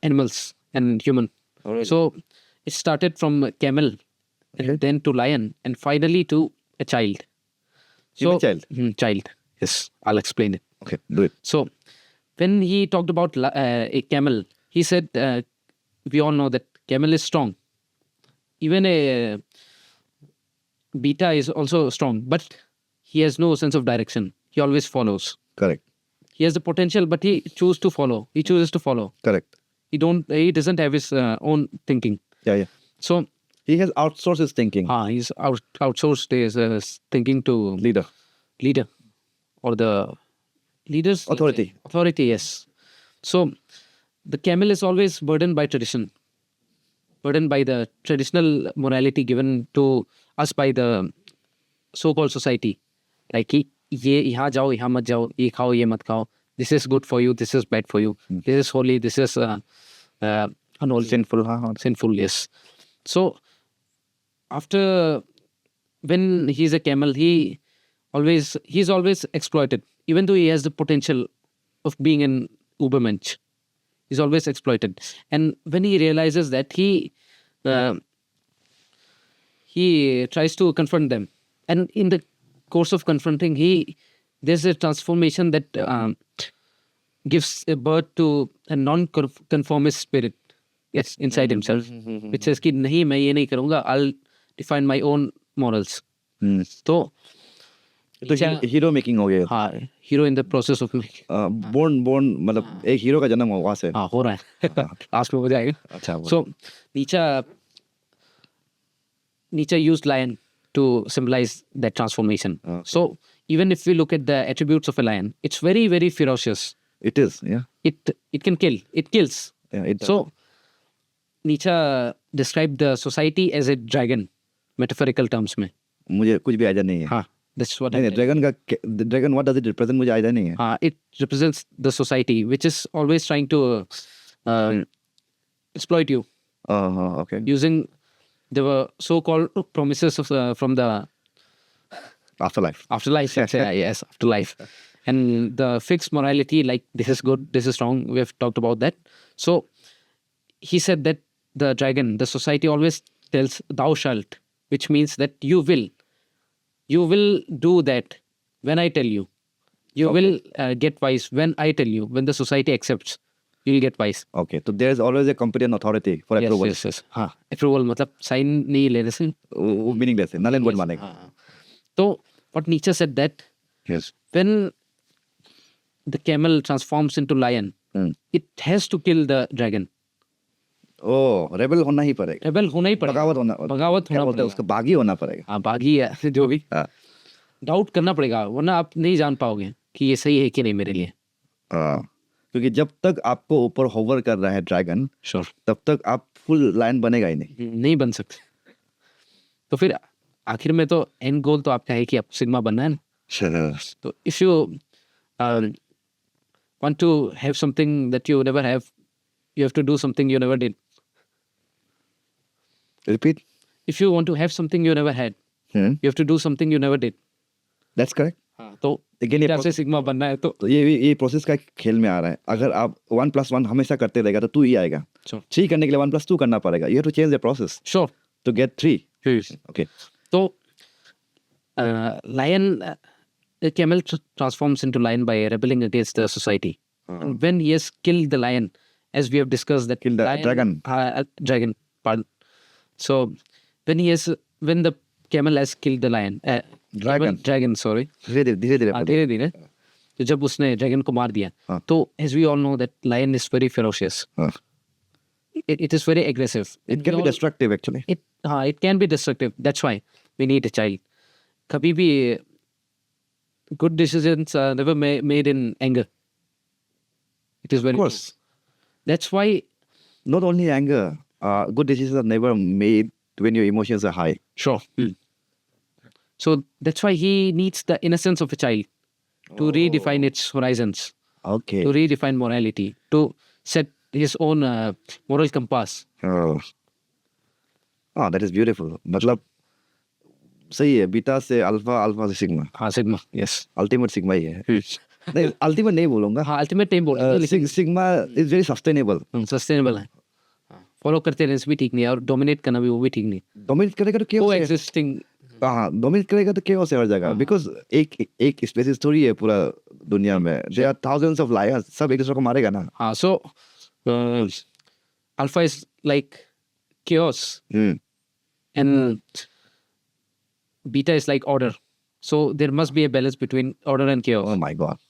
animals and human. Alright. So it started from camel, and then to lion, and finally to a child. So child. Yes, I'll explain it. Okay, do it. So when he talked about a camel, he said, we all know that camel is strong. Even a beta is also strong, but he has no sense of direction. He always follows. Correct. He has the potential, but he chooses to follow. He chooses to follow. Correct. He doesn't have his own thinking. Yeah. So He has outsourced his thinking. he's outsourced his thinking to leader or the leader's Authority. Authority, yes. So the camel is always burdened by tradition, burdened by the traditional morality given to us by the so-called society. Like ये यहाँ जाओ, यहाँ मत जाओ, ये खाओ, ये मत खाओ. This is good for you. This is bad for you. This is holy. This is unholy. Sinful. Yes. So after when he's a camel, he's always exploited, even though he has the potential of being an Ubermensch. He's always exploited, and when he realizes that, he tries to confront them, and in the course of confronting, there's a transformation that gives a birth to a non-conformist spirit. Yes, inside himself, which says कि नहीं मैं ये नहीं करूँगा. I'll define my own morals. तो hero making हो गया. हाँ, hero in the process of making. Born मतलब एक हीरो का जन्म वहां से. हाँ, हो रहा है. लास्ट में हो जाएगा. अच्छा. So Nietzsche used lion to symbolize that transformation. So even if we look at the attributes of a lion, it's very, very ferocious. It is. Yeah. It can kill. It kills. Yeah. It does. So Nietzsche described the society as a dragon, metaphorical terms में. मुझे कुछ भी idea नहीं है. हाँ, that's what नहीं, dragon what does it represent मुझे idea नहीं है. It represents the society which is always trying to exploit you. Okay. Using the so-called promises from the Afterlife. Afterlife. Yes, afterlife. And the fixed morality, like this is good, this is wrong. We have talked about that. So he said that the dragon, the society always tells thou shalt, which means that you will do that when I tell you. You will get wise when I tell you. When the society accepts, you will get wise. Okay. So there is always a competent authority for approval. Yes. हाँ, approval मतलब sign नहीं लेने से. Meaningless है. Null and void मानेगा. So what Nietzsche said that when the camel transforms into lion, it has to kill the dragon. Rebel होना ही पड़ेगा. Rebel होना ही पड़ेगा. बगावत होना पड़ेगा. उसका बागी होना पड़ेगा. हाँ, बागी है जो भी. डाउट करना पड़ेगा, वरना आप नहीं जान पाओगे कि ये सही है कि नहीं मेरे लिए. क्योंकि जब तक आपको ऊपर होवर कर रहा है ड्रैगन, तब तक आप फुल लाइन बनेगा ही नहीं बन सकते. तो फिर आखिर में तो एंड गोल तो आपका है कि आप सिग्मा बनना है ना. तो if you want to have something that you never have, you have to do something you never did. Repeat. If you want to have something you never had, you have to do something you never did. That's correct. तो again से sigma बनना है तो ये process का खेल में आ रहा है. अगर आप 1+1 हमेशा करते रहेगा तो 2 ही आएगा. 3 करने के लिए 1+2 करना पड़ेगा. You have to change the process. Sure. To get 3. Okay. तो lion, a camel transforms into lion by rebelling against the society. And when he has killed the lion, as we have discussed, that killed the lion, dragon. Pardon. So when the camel has killed the lion, dragon. Sorry. धीरे-धीरे. तो जब उसने dragon को मार दिया, तो as we all know that lion is very ferocious. It is very aggressive. It can be destructive actually. It can be destructive. That's why we need a child. कभी भी good decisions are never made in anger. It is very. Of course. True. That's why. Not only anger, good decisions are never made when your emotions are high. Sure. So that's why he needs the innocence of a child to redefine its horizons. Okay. To redefine morality, to set his own moral compass. Oh, that is beautiful. मतलब सही है. Beta से alpha, alpha से sigma. हाँ, sigma. Yes. Ultimate sigma ही है. नहीं, ultimate नहीं बोलूँगा. हाँ, अल्टीमेट नहीं बोलूँगा. Sigma is very sustainable. Sustainable है. फॉलो करते रहने से भी ठीक नहीं है, और डोमिनेट करना भी वो भी ठीक नहीं. डोमिनेट करेगा तो क्या हो एग्जिस्टिंग. हाँ, डोमिनेट करेगा तो क्या हो हर जगह. बिकॉज एक स्पेसिफिक स्टोरी है पूरा दुनिया में. There are thousands of liars. सब एक दूसरे को मारेगा ना. हाँ, so alpha is like chaos, and beta is like order. So there must be a balance between order and chaos. Oh my God,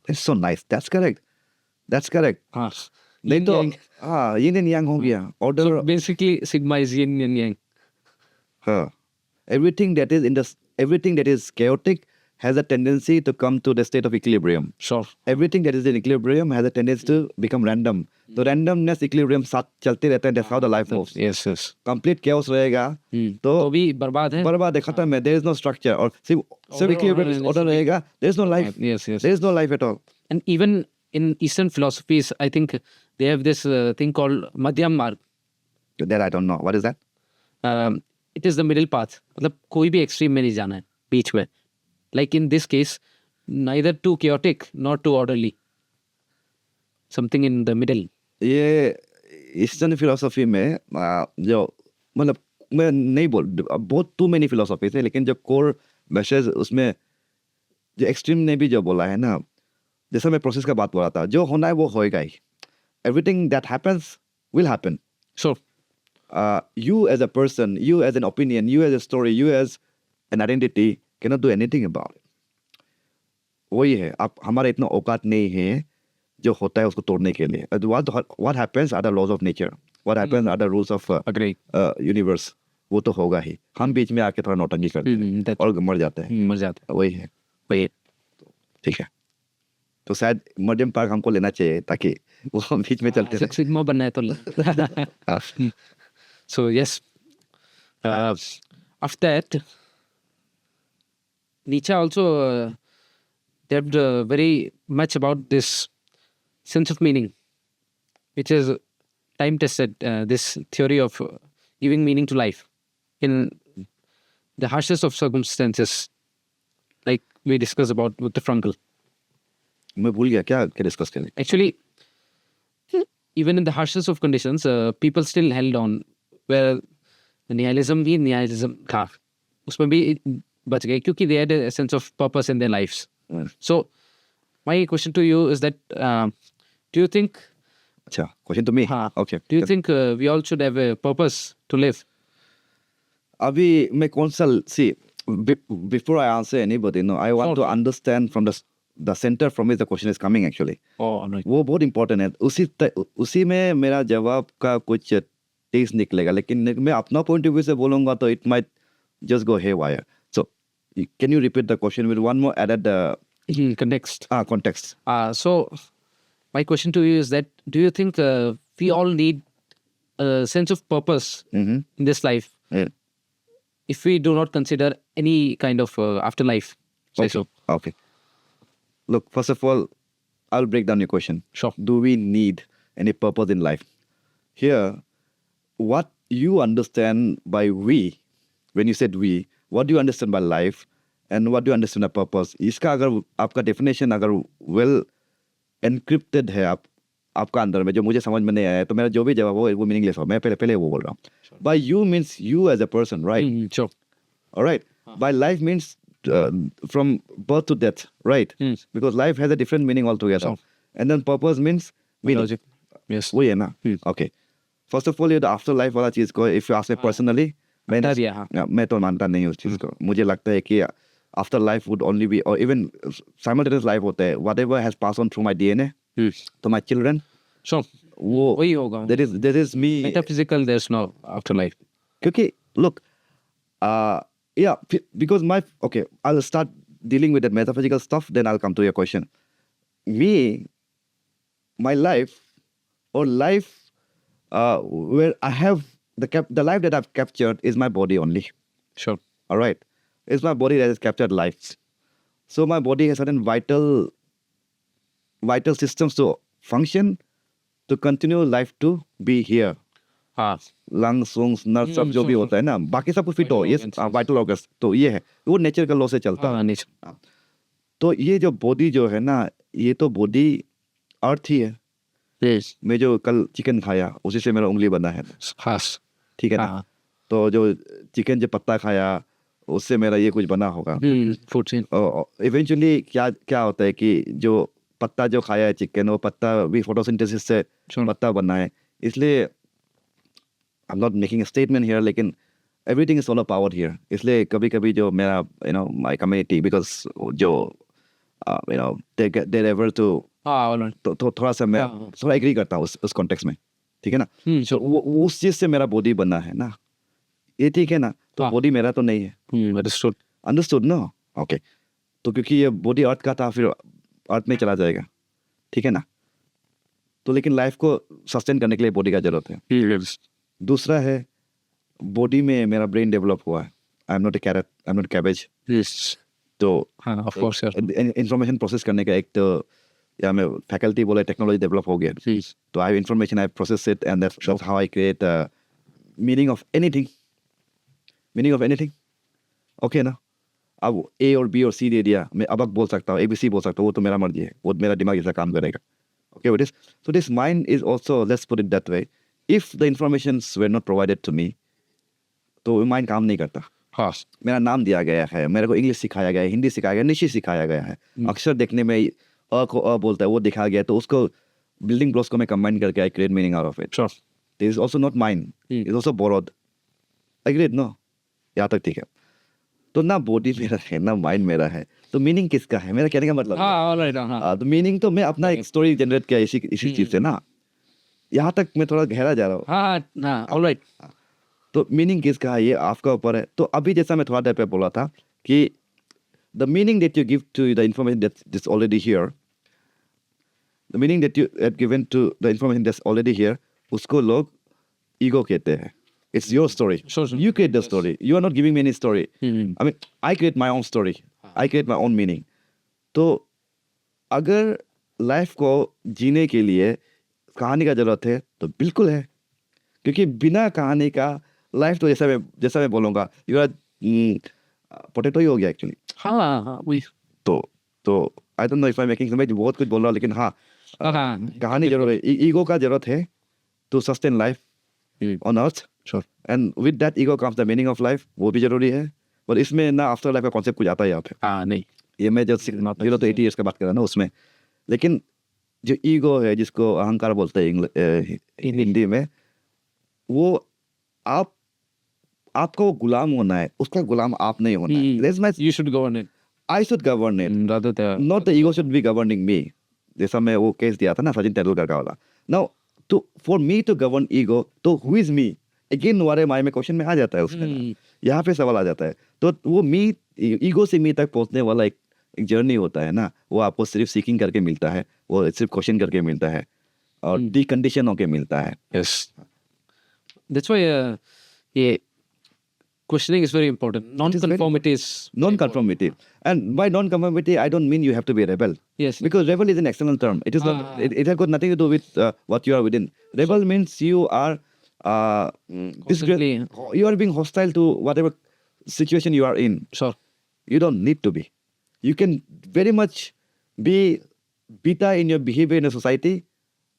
that's so nice. That's correct. That's correct. हाँ. नहीं Yin तो yang. हाँ yin and yang हो गया. Order. So basically, sigma is yin and yang. हाँ. Everything that is chaotic has a tendency to come to the state of equilibrium. Sure. Everything that is in equilibrium has a tendency to become random. तो randomness, equilibrium साथ चलते रहते हैं. That's how the life moves. Yes, yes. Complete chaos रहेगा तो तो भी बर्बाद है. बर्बाद है, खत्म है. There is no structure. और सिर्फ equilibrium order रहेगा. There is no life. Yes, yes. There is no life at all. And even in Eastern philosophies, I think they have this thing called Madhyam Marg. That I don't know. What is that? It is the middle path. मतलब कोई भी extreme में नहीं जाना है, बीच में. Like in this case, neither too chaotic nor too orderly. Something in the middle. ये eastern philosophy में जो मतलब मैं नहीं बोल बहुत टू मेनी फिलोसफी थे, लेकिन जो कोर मैसेज उसमें जो एक्सट्रीम ने भी जो बोला है ना, जैसे मैं प्रोसेस का बात बोला था, जो होना है वो होएगा ही. Everything that happens will happen. Sure. You as a person, you as an opinion, you as a story, you as an identity cannot do anything about it. वही है, आप हमारा इतना औकात नहीं है जो होता है उसको तोड़ने के लिए. What happens are the laws of nature. What happens are the rules of Agree. universe. वो तो होगा ही. हम बीच में आके थोड़ा नौटंकी करते हैं That और मर जाते हैं. मर जाते हैं. वही है. वही. ठीक है. तो शायद मध्यम पार्क हमको लेना चाहिए ताकि वो बीच में चलते रहे. सिग्मा बनना है तो. So yes. After that, Nietzsche also delved very much about this sense of meaning, which is time tested. This theory of giving meaning to life in the harshest of circumstances, like we discussed about Viktor Frankl. मैं भूल गया क्या क्या discuss करें. Actually, even in the harshest of conditions, people still held on. Where nihilism भी nihilism था, उसमें भी बच गए क्योंकि they had a sense of purpose in their lives. So my question to you is that do you think? अच्छा, question to me. हाँ. Okay. Do you think we all should have a purpose to live? अभी मैं कौन सा see before I answer anybody, no, I want to understand from the center from which the question is coming actually. Oh, I'm right. वो बहुत important है. उसी में मेरा जवाब का कुछ टेस्ट निकलेगा, लेकिन मैं अपना पॉइंट ऑफ व्यू से बोलूंगा तो it might just go haywire. So can you repeat the question with one more added Context. context? So my question to you is that do you think we all need a sense of purpose in this life Yeah. if we do not consider any kind of afterlife? Say Okay. so. Okay. Look, first of all, I'll break down your question. Sure. Do we need any purpose in life? Here, what you understand by we, when you said we, what do you understand by life and what do you understand by purpose? इसका अगर आपका definition अगर well encrypted है आपका अंदर में, जो मुझे समझ में नहीं आया, तो मेरा जो भी जवाब वो meaningless हो. मैं पहले वो बोल रहा हूँ. Sure. By you means you as a person, right? Sure. All right. By life means from birth to death, right? Because life has a different meaning altogether. Sure. And then purpose means meaning. Logic. Yes. वही है ना? Okay. First of all, ये after life वाला चीज को if you ask me personally, मैं तो मानता नहीं उस चीज को. मुझे लगता है कि after life would only be, or even simultaneous life होता है. Whatever has passed on through my DNA to my children, Sure. वो वही होगा. there is me. Metaphysical, there's no afterlife. क्योंकि look, yeah, because okay, I'll start dealing with the metaphysical stuff, then I'll come to your question. My life, or life where I have the life that I've captured is my body only. Sure. All right, it's my body that has captured life. So my body has certain vital systems to function, to continue life to be here. हाँ. Lungs nerve सब जो भी होता है ना, बाकी सब कुछ फिट हो. ये वाइटल ऑर्गन्स, तो ये है, वो नेचर का लॉ से चलता है. तो ये जो बॉडी जो है ना, ये तो बॉडी अर्थ ही है. मैं जो कल चिकन खाया उसी से मेरा उंगली बना है. खास. ठीक है ना? तो जो चिकन जो पत्ता खाया उससे मेरा ये कुछ बना होगा. Food chain. इवेंचुअली क्या होता है कि जो पत्ता जो खाया है चिकन, वो पत्ता भी फोटोसिंथेसिस से पत्ता बना है. इसलिए I'm not making a statement here, लेकिन everything is solar powered here, इसलिए कभी कभी जो मेरा माय कम्युनिटी बिकॉज जो दे एवर टू हाँ, all right. तो थोड़ा सा मैं हाँ। थोड़ा एग्री करता हूँ उस कॉन्टेक्स्ट में, ठीक है ना। Sure. वो उस चीज से मेरा बॉडी बना है ना, ये ठीक है ना, तो हाँ। बॉडी मेरा तो नहीं है। Understood. Understood no, okay. तो क्योंकि ये बॉडी अर्थ का था, फिर अर्थ में चला जाएगा, ठीक है ना। तो लेकिन लाइफ को सस्टेन करने के लिए बॉडी का जरूरत है। Yes. दूसरा है बॉडी में मेरा ब्रेन डेवलप हुआ है। I am not a carrot, I am not cabbage. Yes. तो हाँ, of course, sir. Information process करने का एक तो या मैं फैकल्टी बोले टेक्नोलॉजी डेवलप हो गया। Yes. तो I have information, I process it and that's how I create meaning of anything, meaning of anything, okay ना। अब ए और बी और सी दे दिया, मैं अब बोल सकता हूँ, ABC बोल सकता हूँ, वो तो मेरा मर्जी है, वो मेरा दिमाग ऐसा काम करेगा, okay. Wit is so this mind is also, let's put it that way, if the informations were not provided to me, तो माइंड काम नहीं करता। हाँ. मेरा नाम दिया गया है, मेरे को इंग्लिश सिखाया गया है, हिंदी सिखाया गया, निशी सिखाया गया है, अक्षर देखने में अ को अ बोलता है वो दिखाया गया है, तो उसको बिल्डिंग ब्लॉक्स को मैं कंबाइन करके I create meaning out of it. Sure. This is also not mind, is also borrowed, agreed no, यहाँ तक ठीक है। तो ना बॉडी मेरा है ना माइंड मेरा है, तो मीनिंग किसका है, मेरा कहने का मतलब हाँ, all right. हाँ. तो मीनिंग तो मैं अपना एक स्टोरी जनरेट किया इसी चीज से ना, यहाँ तक मैं थोड़ा गहरा जा रहा हूँ। हाँ, all right. तो मीनिंग किसका है ये आपका ऊपर है। तो अभी जैसा मैं थोड़ा देर पे बोला था कि the meaning that you give to the information that's already here, the meaning that you have given to the information that's already here, उसको लोग ईगो कहते हैं। It's your story. Sure. You create the story. You are not giving me any story. Hmm. I mean, I create my own story. I create my own meaning. तो अगर life को जीने के लिए कहानी का जरूरत है तो बिल्कुल है, क्योंकि बिना कहानी का लाइफ तो जैसा मैं बोलूँगा यू आर पोटैटो ही हो गया एक्चुअली। हाँ, वही. तो I don't know if I making समझ, बहुत कुछ बोल रहा हूँ, लेकिन हाँ हाँ. कहानी जरूर है, ईगो का जरूरत है to sustain life on earth. Sure. And with that ego comes the meaning of life, वो भी जरूरी है। और इसमें ना आफ्टर लाइफ का कॉन्सेप्ट कुछ आता है यहाँ पे, हाँ, नहीं. ये मैं जब 0 to 80 ईयर्स का बात कर रहा हूँ ना उसमें। लेकिन जो ईगो है, जिसको अहंकार बोलते हैं हिंदी में, वो आपको गुलाम होना है, उसका गुलाम आप नहीं होना है। That's my, You should govern it. I should govern it, Rather than not the ego should be governing me। जैसा मैं वो केस दिया था ना सचिन तेंदुलकर का वाला। Now to for me to govern ego, तो who is me? Again हमारे माइंड में क्वेश्चन में आ जाता है उसमें, यहाँ पे सवाल आ जाता है। तो वो मी, ईगो से मी तक पहुंचने वाला एक जर्नी होता है ना, वो आपको सिर्फ सीकिंग करके मिलता है, वो सिर्फ क्वेश्चन करके मिलता है और डीकंडीशन होके मिलता है। Yes. That's why yeah, questioning is very important. Non-conformity is Non-conformity, and by non-conformity I don't mean you have to be a rebel, Yes. because rebel is an external term. It is not, it has got nothing to do with what you are within. Rebel means you are Constantly- you are being hostile to whatever situation you are in. Sure. You don't need to be. You can very much be beta in your behavior in a society,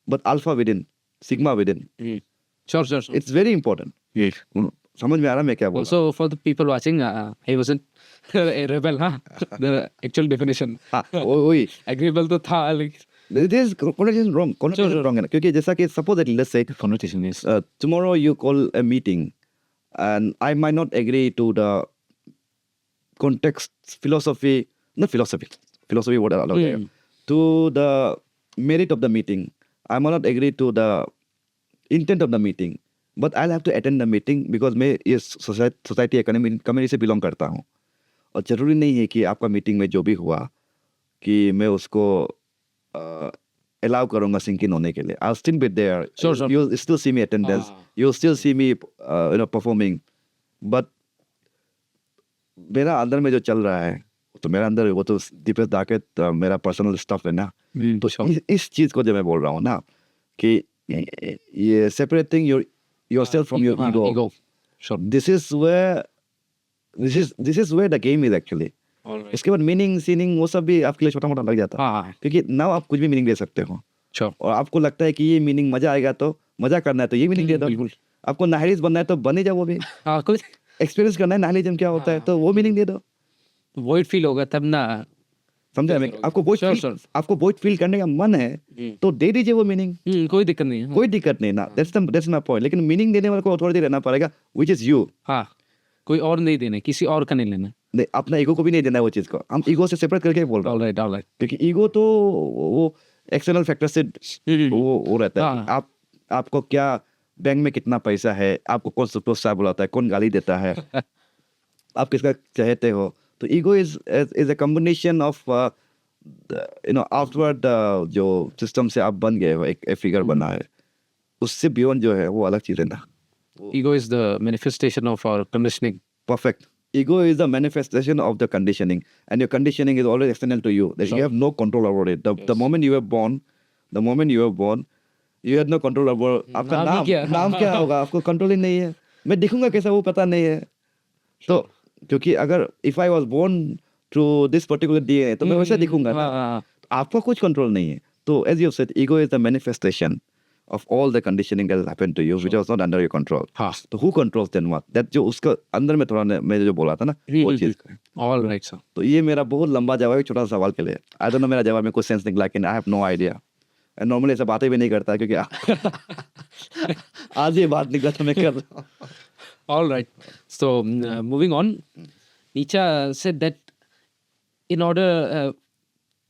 but alpha within, sigma within. Sure. It's very important. समझ में आ रहा मैं क्या बोल रहा Also, for the people watching, I wasn't a rebel, huh? The actual definition. हूँ। हाँ वही, Agreeable तो था, like this connotation wrong, connotation wrong है ना, क्योंकि जैसा कि suppose that let's say connotation is. tomorrow you call a meeting and I might not agree to the context, philosophy what I love here, to the merit of the meeting. I might not agree to the intent of the meeting, but I'll have to attend the meeting because मैं इस society community से belong करता हूँ। और ज़रूरी नहीं है कि आपका मीटिंग में जो भी हुआ कि मैं उसको अलाउ करूँगा सिंक इन होने के लिए। I'll still be there. Sure. You'll still see me attendance. You'll still see me performing. But मेरा अंदर में जो चल रहा है तो मेरा अंदर वो तो दीपेश दाकेत मेरा पर्सनल स्टफ है ना। तो इस चीज़ को जब मैं बोल रहा हूँ ना कि ये separating yourself from your ego. Sure. This is where the game is actually. All right. इसके बाद मीनिंग सीनिंग वो सब भी आपके लिए छोटा मोटा लग जाता है, हाँ. क्योंकि नाउ आप कुछ भी मीनिंग दे सकते हो। Sure. और आपको लगता है कि ये मीनिंग मजा आएगा तो मजा करना है तो ये मीनिंग दे दो। बिल्कुल. आपको नाहिलिस्ट बनना है तो बने जाओ, वो भी हाँ, कुछ एक्सपीरियंस करना है नाहिलिज्म क्या होता है तो वो मीनिंग दे दो। void feel होगा तब ना. समझे मैं, आपको वॉइड फील करने का मन है तो दे दीजिए वो मीनिंग, कोई दिक्कत नहीं है. कोई दिक्कत नहीं ना। That's my point. लेकिन मीनिंग देने वाले को अथॉरिटी रहना पड़ेगा, व्हिच इज यू। हाँ. कोई और नहीं देना, किसी और का नहीं लेना। नहीं, अपना ईगो को भी नहीं देना है वो चीज़ को, हम ईगो से सेपरेट करके ही बोल रहा हूँ, ऑलराइट ऑलराइट। क्योंकि ईगो तो वो एक्सटर्नल फैक्टर से वो रहता है। हाँ। आपको क्या बैंक में कितना पैसा है, आपको कौन सुपरस्टार बुलाता है, कौन गाली देता है, आप किसका चाहते हो, तो ego is a combination of outward जो सिस्टम से आप बन गए हो, एक फिगर बना है, उससे बियॉन्ड जो है वो अलग चीज़ है ना। Ego is the manifestation of our conditioning. Perfect. Ego is the manifestation of the conditioning, and your conditioning is always external to you. That you have no control over it. The moment you were born, you had no control over आपका नाम ही क्या? नाम क्या होगा, आपको control ही नहीं है। मैं दिखूंगा कैसा वो पता नहीं है। तो क्योंकि अगर if I was born through this particular DNA, तो मैं वैसे दिखूंगा ना। हाँ। आपका कुछ कंट्रोल नहीं है। तो as you said, ego is the manifestation of all the conditioning that has happened to you, which was not under your control. हाँ। तो who controls then what? That जो उसका अंदर में थोड़ा मैं जो बोला था ना, वो चीज़। Alright sir. तो ये मेरा बहुत लंबा जवाब है छोटा सा सवाल के लिए। आई डोंट नो मेरा जवाब में कुछ सेंस निकला कि I have no idea. And normally ऐसा बातें भी नहीं करता क्योंकि आज ये बात निकला तो मैं कर रहा हूँ। All right. So moving on, Nietzsche said that in order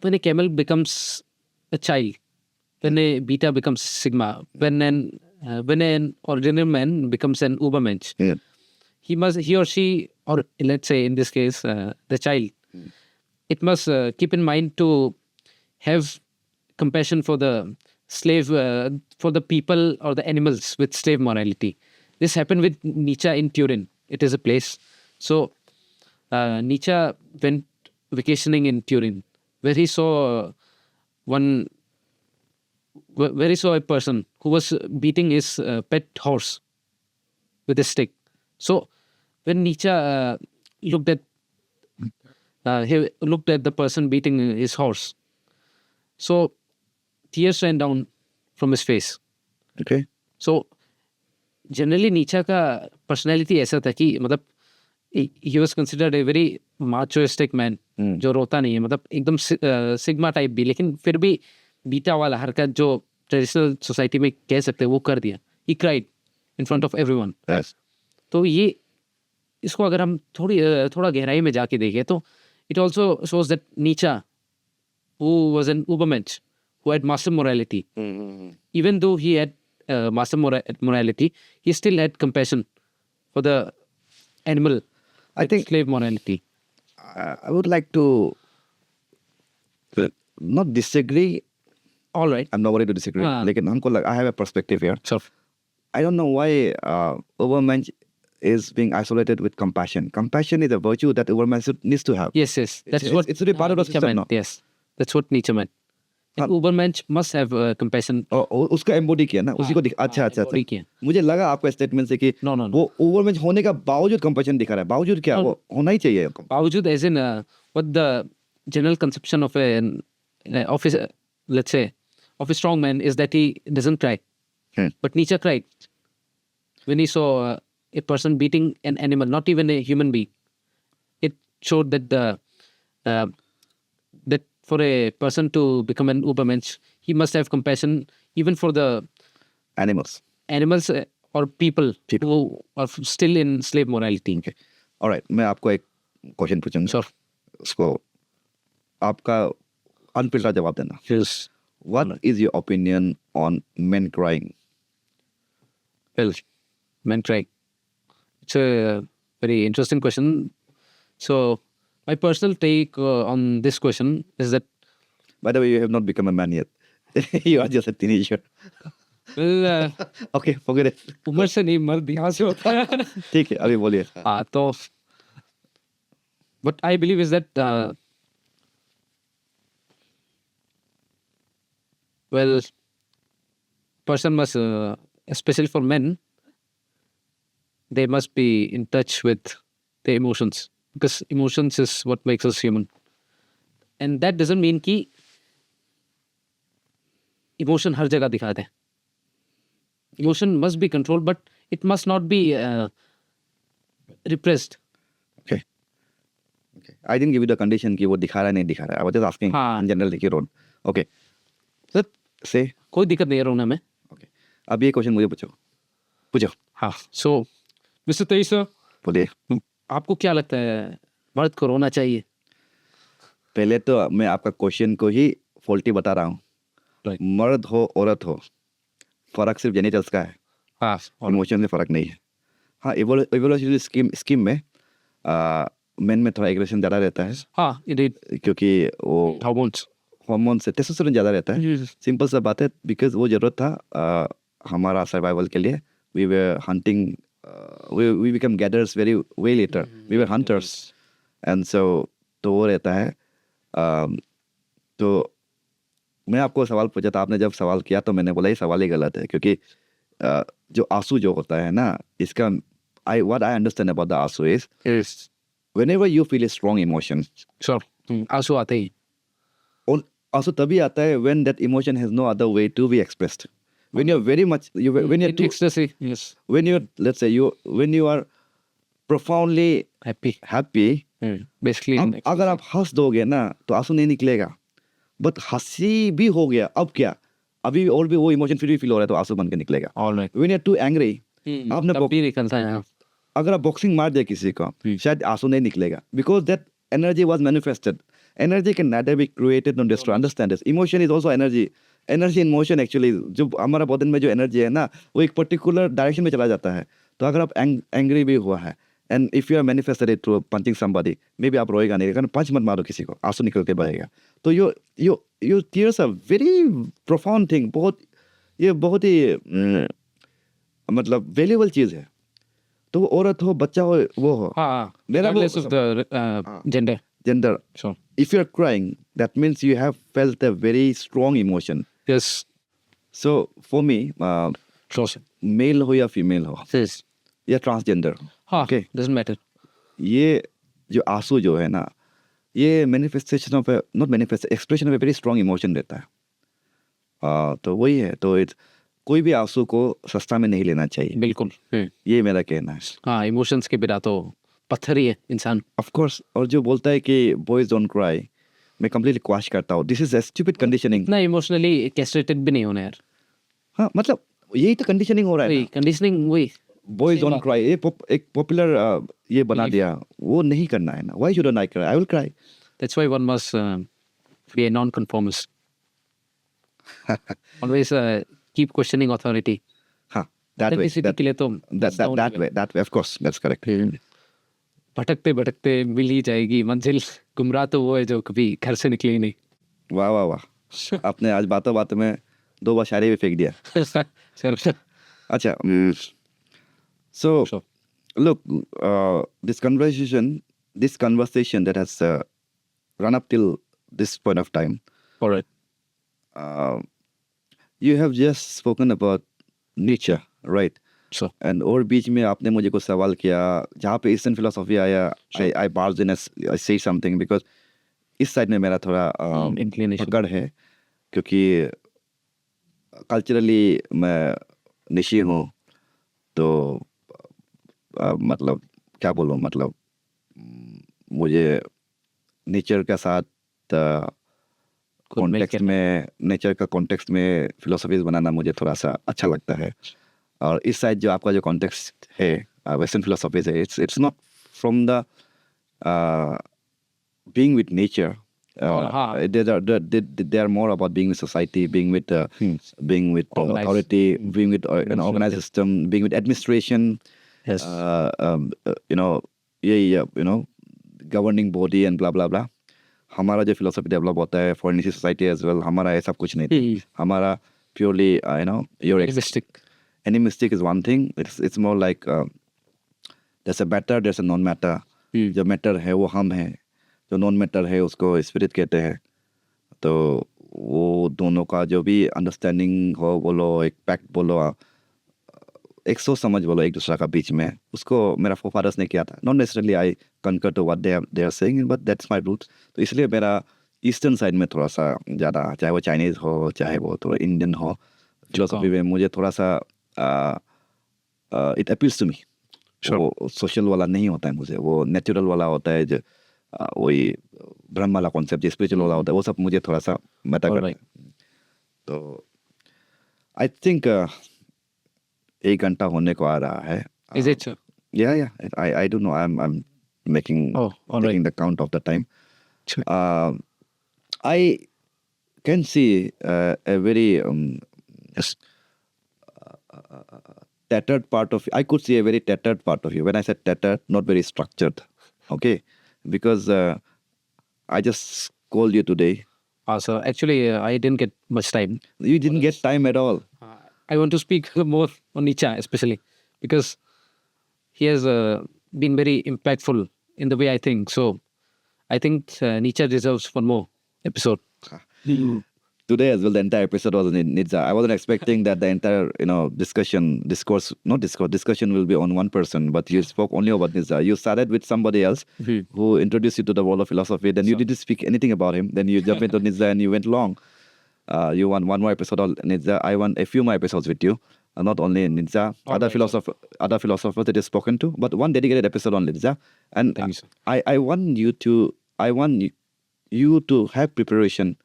when a camel becomes a child, when a beta becomes sigma, when an ordinary man becomes an Ubermensch, Yeah. he or she, or let's say in this case the child, it must keep in mind to have compassion for the slave, for the people or the animals with slave morality. This happened with Nietzsche in Turin. It is a place. So Nietzsche went vacationing in Turin, where he saw a person who was beating his pet horse with a stick. So when Nietzsche looked at the person beating his horse, so tears ran down from his face. Okay. So generally Nietzsche का personality ऐसा था कि मतलब he was considered a very machoistic man, जो रोता नहीं है, मतलब एकदम सिग्मा टाइप भी, लेकिन फिर भी बीटा वाला हरकत जो ट्रेडिशनल सोसाइटी में कह सकते हैं वो कर दिया। He cried in front of everyone. Yes. तो ये इसको अगर हम थोड़ा गहराई में जाके देखें तो it also shows that Nietzsche who was an Ubermensch who had master morality, even though he had master morality, he still had compassion for the animal. I think slave morality. I would like to not disagree. All right. I'm not worried to disagree. लेकिन हमको I have a perspective here. Sure. I don't know why Ubermensch is being isolated with compassion. Compassion is a virtue that Ubermensch needs to have. Yes. That's what it's really part of the Nietzsche system meant. now. Yes, that's what Nietzsche meant. An Ubermensch must have compassion. उसका एम्बोडी किया ना, उसी को अच्छा embody किया। मुझे लगा आपका स्टेटमेंट से कि No. वो ओवरमेंच होने का बावजूद कंपैशन दिखा रहा है। बावजूद क्या, वो होना ही चाहिए। बावजूद as in what the general conception of an office, let's say, of a strong man is that he doesn't cry. But Nietzsche cried when he saw a person beating an animal, not even a human being. It showed that that for a person to become an Ubermensch, he must have compassion even for the animals or people who are still in slave morality. Alright, मैं आपको एक question पूछूंगा। Sure. उसको आपका unfiltered जवाब देना। Yes. What is your opinion on men crying? Well, men cry. It's a very interesting question. So, my personal take on this question is that, By the way, you have not become a man yet. You are just a teenager. well, Okay, forget it. उम्र से नहीं, मर्द यहाँ से होता है। ठीक है, अभी बोलिए। तो what I believe is that well, person must, especially for men, they must be in touch with their emotions, because emotions is what makes us human. And that doesn't mean कि emotion हर जगह दिखा दें. Emotion must be controlled, but it must not be repressed. Okay. I didn't give you the condition कि वो दिखा रहा है नहीं दिखा रहा है. I was just asking in general कि रोन. Okay. Sir, Say. कोई दिक्कत नहीं है रोना में. Okay. अब ये क्वेश्चन मुझे पूछो. हाँ. So, Mr. Teisa, बोलिए. आपको क्या लगता है मर्द को रोना चाहिए? पहले तो मैं आपका क्वेश्चन को ही फॉल्टी बता रहा हूँ। Right. मर्द हो औरत हो, फ़र्क सिर्फ जेनिटल्स का है, हाँ, और इमोशन में फ़र्क नहीं है। हाँ, इवोल्यूशनरी स्कीम में मेन में थोड़ा एग्रेशन ज़्यादा रहता है, हाँ, indeed, क्योंकि वो hormones. हार्मोन से टेस्टोस्टेरोन ज़्यादा रहता है। सिंपल सा बात है, बिकॉज वो ज़रूरत था हमारा सर्वाइवल के लिए। We were hunting, we become gatherers very way later, we were hunters and so, तो वो रहता है। तो मैं आपको सवाल पूछा था, आपने जब सवाल किया तो मैंने बोला ये सवाल ही गलत है, क्योंकि जो आंसू जो होता है ना, इसका what I understand about the आंसू is Yes. whenever you feel a strong emotion, Sure. आंसू आते ही. और आंसू तभी आता है when that emotion has no other way to be expressed. When you're very much when you're In ecstasy. Yes. when you're, let's say, when you are profoundly Happy. happy, Basically. in ecstasy. अगर आप हंस दोगे ना तो आंसू नहीं निकलेगा। But हंसी भी हो गया, अब क्या, अभी और भी वो इमोशन फिर भी फील हो रहा है तो आंसू बन के निकलेगा। All right. When you're too angry, आपने तब भी निकलता है. अगर आप बॉक्सिंग मार दिया किसी को, शायद आंसू नहीं निकलेगा, because that energy was manifested. Energy can never be created not destroyed, understand this. Emotion is also energy, energy in motion. Actually जो हमारा बदन में जो एनर्जी है ना, वो एक पर्टिकुलर डायरेक्शन में चला जाता है। तो अगर आप एंग्री भी हुआ है and if you are manifested it through punching somebody, maybe आप रोएगा नहीं, लेकिन पंच मत मारो किसी को, आंसू निकलते बहेगा। तो यो tears are very profound thing. बहुत, ये बहुत ही मतलब वैल्यूएबल चीज़ है। तो वो औरत हो, बच्चा हो, वो हो, हाँ. मेरा वो Regardless of the gender. gender. Sure. If you are crying, that means you have felt a very strong emotion. Yes. So for me, Sure. Male हो या फीमेल हो Yes. या ट्रांसजेंडर, हाँ. Okay. Doesn't matter. ये जो आंसू जो है ना, ये manifestation of, not manifest, expression of a very strong emotion रहता है। तो वही है। तो कोई भी आंसू को सस्ता में नहीं लेना चाहिए, बिल्कुल. ये मेरा कहना है। हाँ, इमोशंस के बिना तो पत्थर ही है इंसान. Of course. और जो बोलता है कि बॉयज डोंट क्राई, मैं कंप्लीटली क्वाश करता हूँ। This is a stupid conditioning. इतना इमोशनली कैस्ट्रेटेड भी नहीं होना यार. हाँ, मतलब यही तो कंडीशनिंग हो रहा है वही ना। कंडीशनिंग, वही. बॉयज डोंट क्राई, ये एक पॉपुलर ये बना दिया, वो नहीं करना है ना। Why should I cry? I will cry. That's why one must be a non-conformist. Always keep questioning authority. हाँ, that way, Authenticity के लिए तो that way, of course, that's correct. भटकते भटकते मिल ही जाएगी मंजिल. गुमराह तो वो है जो कभी घर से निकले ही नहीं. वाह वाह वाह, आपने आज बातों बातों में 2 बार शायरी भी फेंक दिया। Sure. अच्छा, so Sure. look, this conversation that has run up till this point of time, All right. you have just spoken about nature, right? Sure. And और बीच में आपने मुझे कुछ सवाल किया, जहाँ पे ईस्टर्न फिलोसफी आया, आई बार्ज इन, आई से समथिंग, बिकॉज इस साइड में मेरा थोड़ा Inclination. पकड़ है, क्योंकि कल्चरली मैं निशी हूँ। तो मतलब क्या बोलूँ, मतलब मुझे नेचर के साथ कॉन्टेक्स्ट में, नेचर का कॉन्टेक्स्ट में फिलोसफीज बनाना मुझे थोड़ा सा अच्छा लगता है। और इस साइड जो आपका जो कॉन्टेक्स्ट है, वेस्टर्न फिलोसफीज है, it's not from the being with nature, they are more about being with society, being with authority, being with an organized system, being with administration. Yes. Governing body and blah blah blah. हमारा जो philosophy develop होता है for niche society as well, हमारा ऐसा कुछ नहीं था। हमारा purely your animistic is one thing. It's more like there's a matter, there's a non matter. जो मैटर है वो हम हैं, जो नॉन मैटर है उसको स्पिरिट कहते हैं। तो वो दोनों का जो भी अंडरस्टैंडिंग हो बोलो, एक पैक्ट बोलो, एक सोच समझ बोलो एक दूसरे का बीच में, उसको मेरा फोफादर्स ने किया था। Not necessarily I concur to what they are saying, but that's my roots. तो इसलिए मेरा ईस्टर्न साइड में थोड़ा सा ज़्यादा, चाहे वो चाइनीज़ हो, चाहे वो थोड़ा इंडियन हो, फिलोसफी में मुझे थोड़ा सा इट अपील्स टू मी। वो सोशल वाला नहीं होता है मुझे, वो नेचुरल वाला होता है, जो वही ब्रह्म वाला कॉन्सेप्ट, जो स्पिरिचुअल वाला होता है, वो सब मुझे थोड़ा सा मैटर करता है। तो आई थिंक 1 घंटा होने को आ रहा है। Is it, sir? Yeah, I don't know. I'm making Oh, all taking right. the count of the time. Sure. I can see a very Yes. tattered part of. I could see a very tattered part of you. When I said tattered, not very structured. Okay, because I just called you today. So actually, I didn't get much time. You didn't get time at all. I want to speak more on Nietzsche, especially because he has been very impactful in the way I think. So I think Nietzsche deserves one more episode. Today as well, the entire episode was in Nidza. I wasn't expecting that the entire, discussion will be on one person, but you spoke only about Nidza. You started with somebody else who introduced you to the world of philosophy. Then you didn't speak anything about him. Then you jumped into Nidza and you went long. You won one more episode on Nidza. I won a few more episodes with you. Not only in Nidza, other philosophers that you've spoken to, but one dedicated episode on Nidza. And Thank you, sir. I want you to have preparation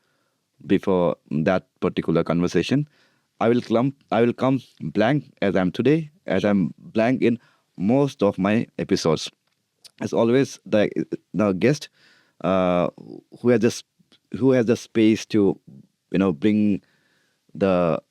before that particular conversation. I will come blank as I'm today, as I'm blank in most of my episodes. As always, the guest who has the space to bring the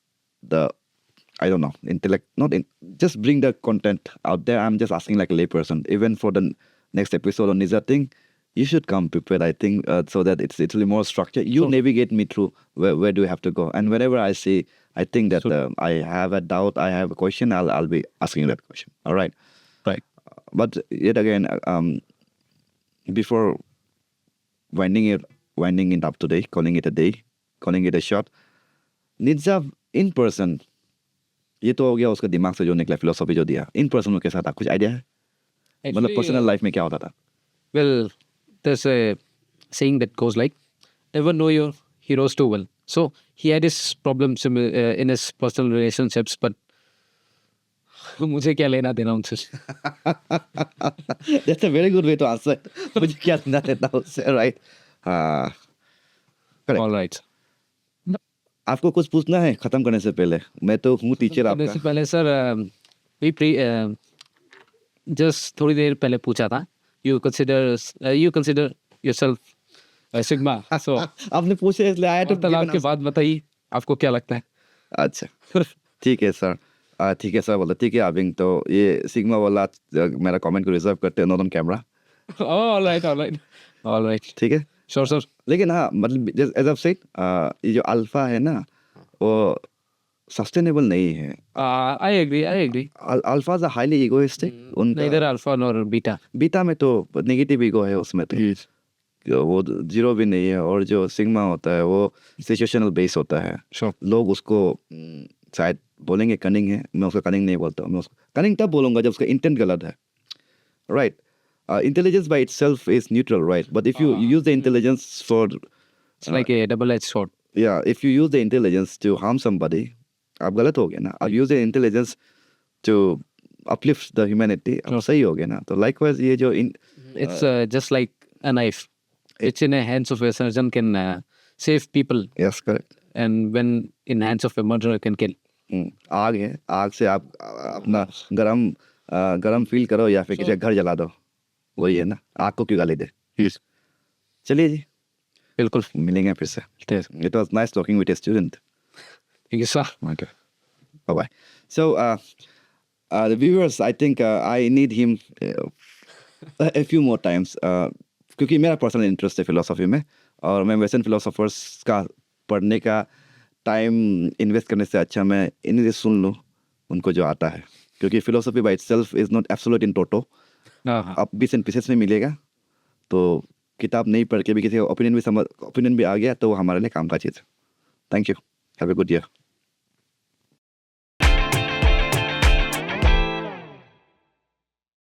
I don't know, intellect, not in, just bring the content out there. I'm just asking like a layperson. Even for the next episode on Nidza thing, you should come prepared, I think, so that it's a little more structured. You Sure. navigate me through where do we have to go. And whenever I think that I have a doubt, I have a question, I'll be asking that question. All right. Right. But yet again, before winding it up today, calling it a day, calling it a shot, Nidza in person, ये तो हो गया उसका दिमाग से जो निकला philosophy जो दिया. इन पर्सन में कैसा था, कुछ आइडिया है? मतलब Actually, पर्सनल लाइफ में क्या होता था? well, there's a saying that goes like, never know your heroes too well. So he had his problems in his personal relationships, but मुझे क्या लेना देना उनसे? That's a very good way to answer. मुझे क्या लेना देना उससे, right? Correct. All right. आपको कुछ पूछना है खत्म करने से पहले? मैं तो हूँ टीचर करने आपका. से पहले सर जस्ट थोड़ी देर पहले पूछा था. You consider yourself a sigma. So आपने पूछे इसलिए आया तो तलाक के बाद बताइए आपको क्या लगता है? अच्छा ठीक है सर. ठीक है सर बोला. ठीक है अबिंग, तो ये सिग्मा वाला मेरा कमेंट को रिजर्व करते हैं not on camera. All right. ठीक है. Sure, sir. लेकिन हाँ, मतलब एज ऑफ सेड, ये जो अल्फा है ना, वो सस्टेनेबल नहीं है. I agree. Alpha is highly egoistic. Neither alpha nor beta. Beta में तो नेगेटिव ईगो है उसमें तो. वो जीरो भी नहीं है. और जो सिग्मा होता है वो सिचुएशनल बेस होता है. Sure. लोग उसको शायद बोलेंगे कनिंग है. मैं उसको कनिंग नहीं बोलता हूँ. मैं उसको कनिंग तब बोलूँगा जब उसका इंटेंट गलत है. Right. Intelligence by itself is neutral, right? But if you use the intelligence for, It's like a double-edged sword. if you use the intelligence to harm somebody, आप गलत हो गए ना. आप use the intelligence to uplift the humanity, आप सही हो गए ना. तो likewise ये जो It's just like a knife. It's in the hands of a surgeon can save people, yes correct. and when in hands of a murderer can kill. आग है. आग से आप अपना गरम फील करो या फिर किसी का घर जला दो. वही है ना. आग को क्यों गाली दे. चलिए जी, बिल्कुल. मिलेंगे फिर से. It was nice talking with a student. Thank you, sir. Okay. Bye-bye. So, the viewers, I think I need him a few more times. क्योंकि मेरा पर्सनल इंटरेस्ट है फिलोसफी में, और मैं वेस्टर्न फिलोसोफर्स का पढ़ने का टाइम इन्वेस्ट करने से अच्छा मैं इन्हीं से सुन लूँ उनको जो आता है. क्योंकि philosophy by itself is not absolute in toto. अब बीस एंड पीसेस में मिलेगा. तो किताब नहीं पढ़ के भी किसी का ओपिनियन भी आ गया तो वो हमारे लिए काम का चीज़ है. Thank you. Have a good year.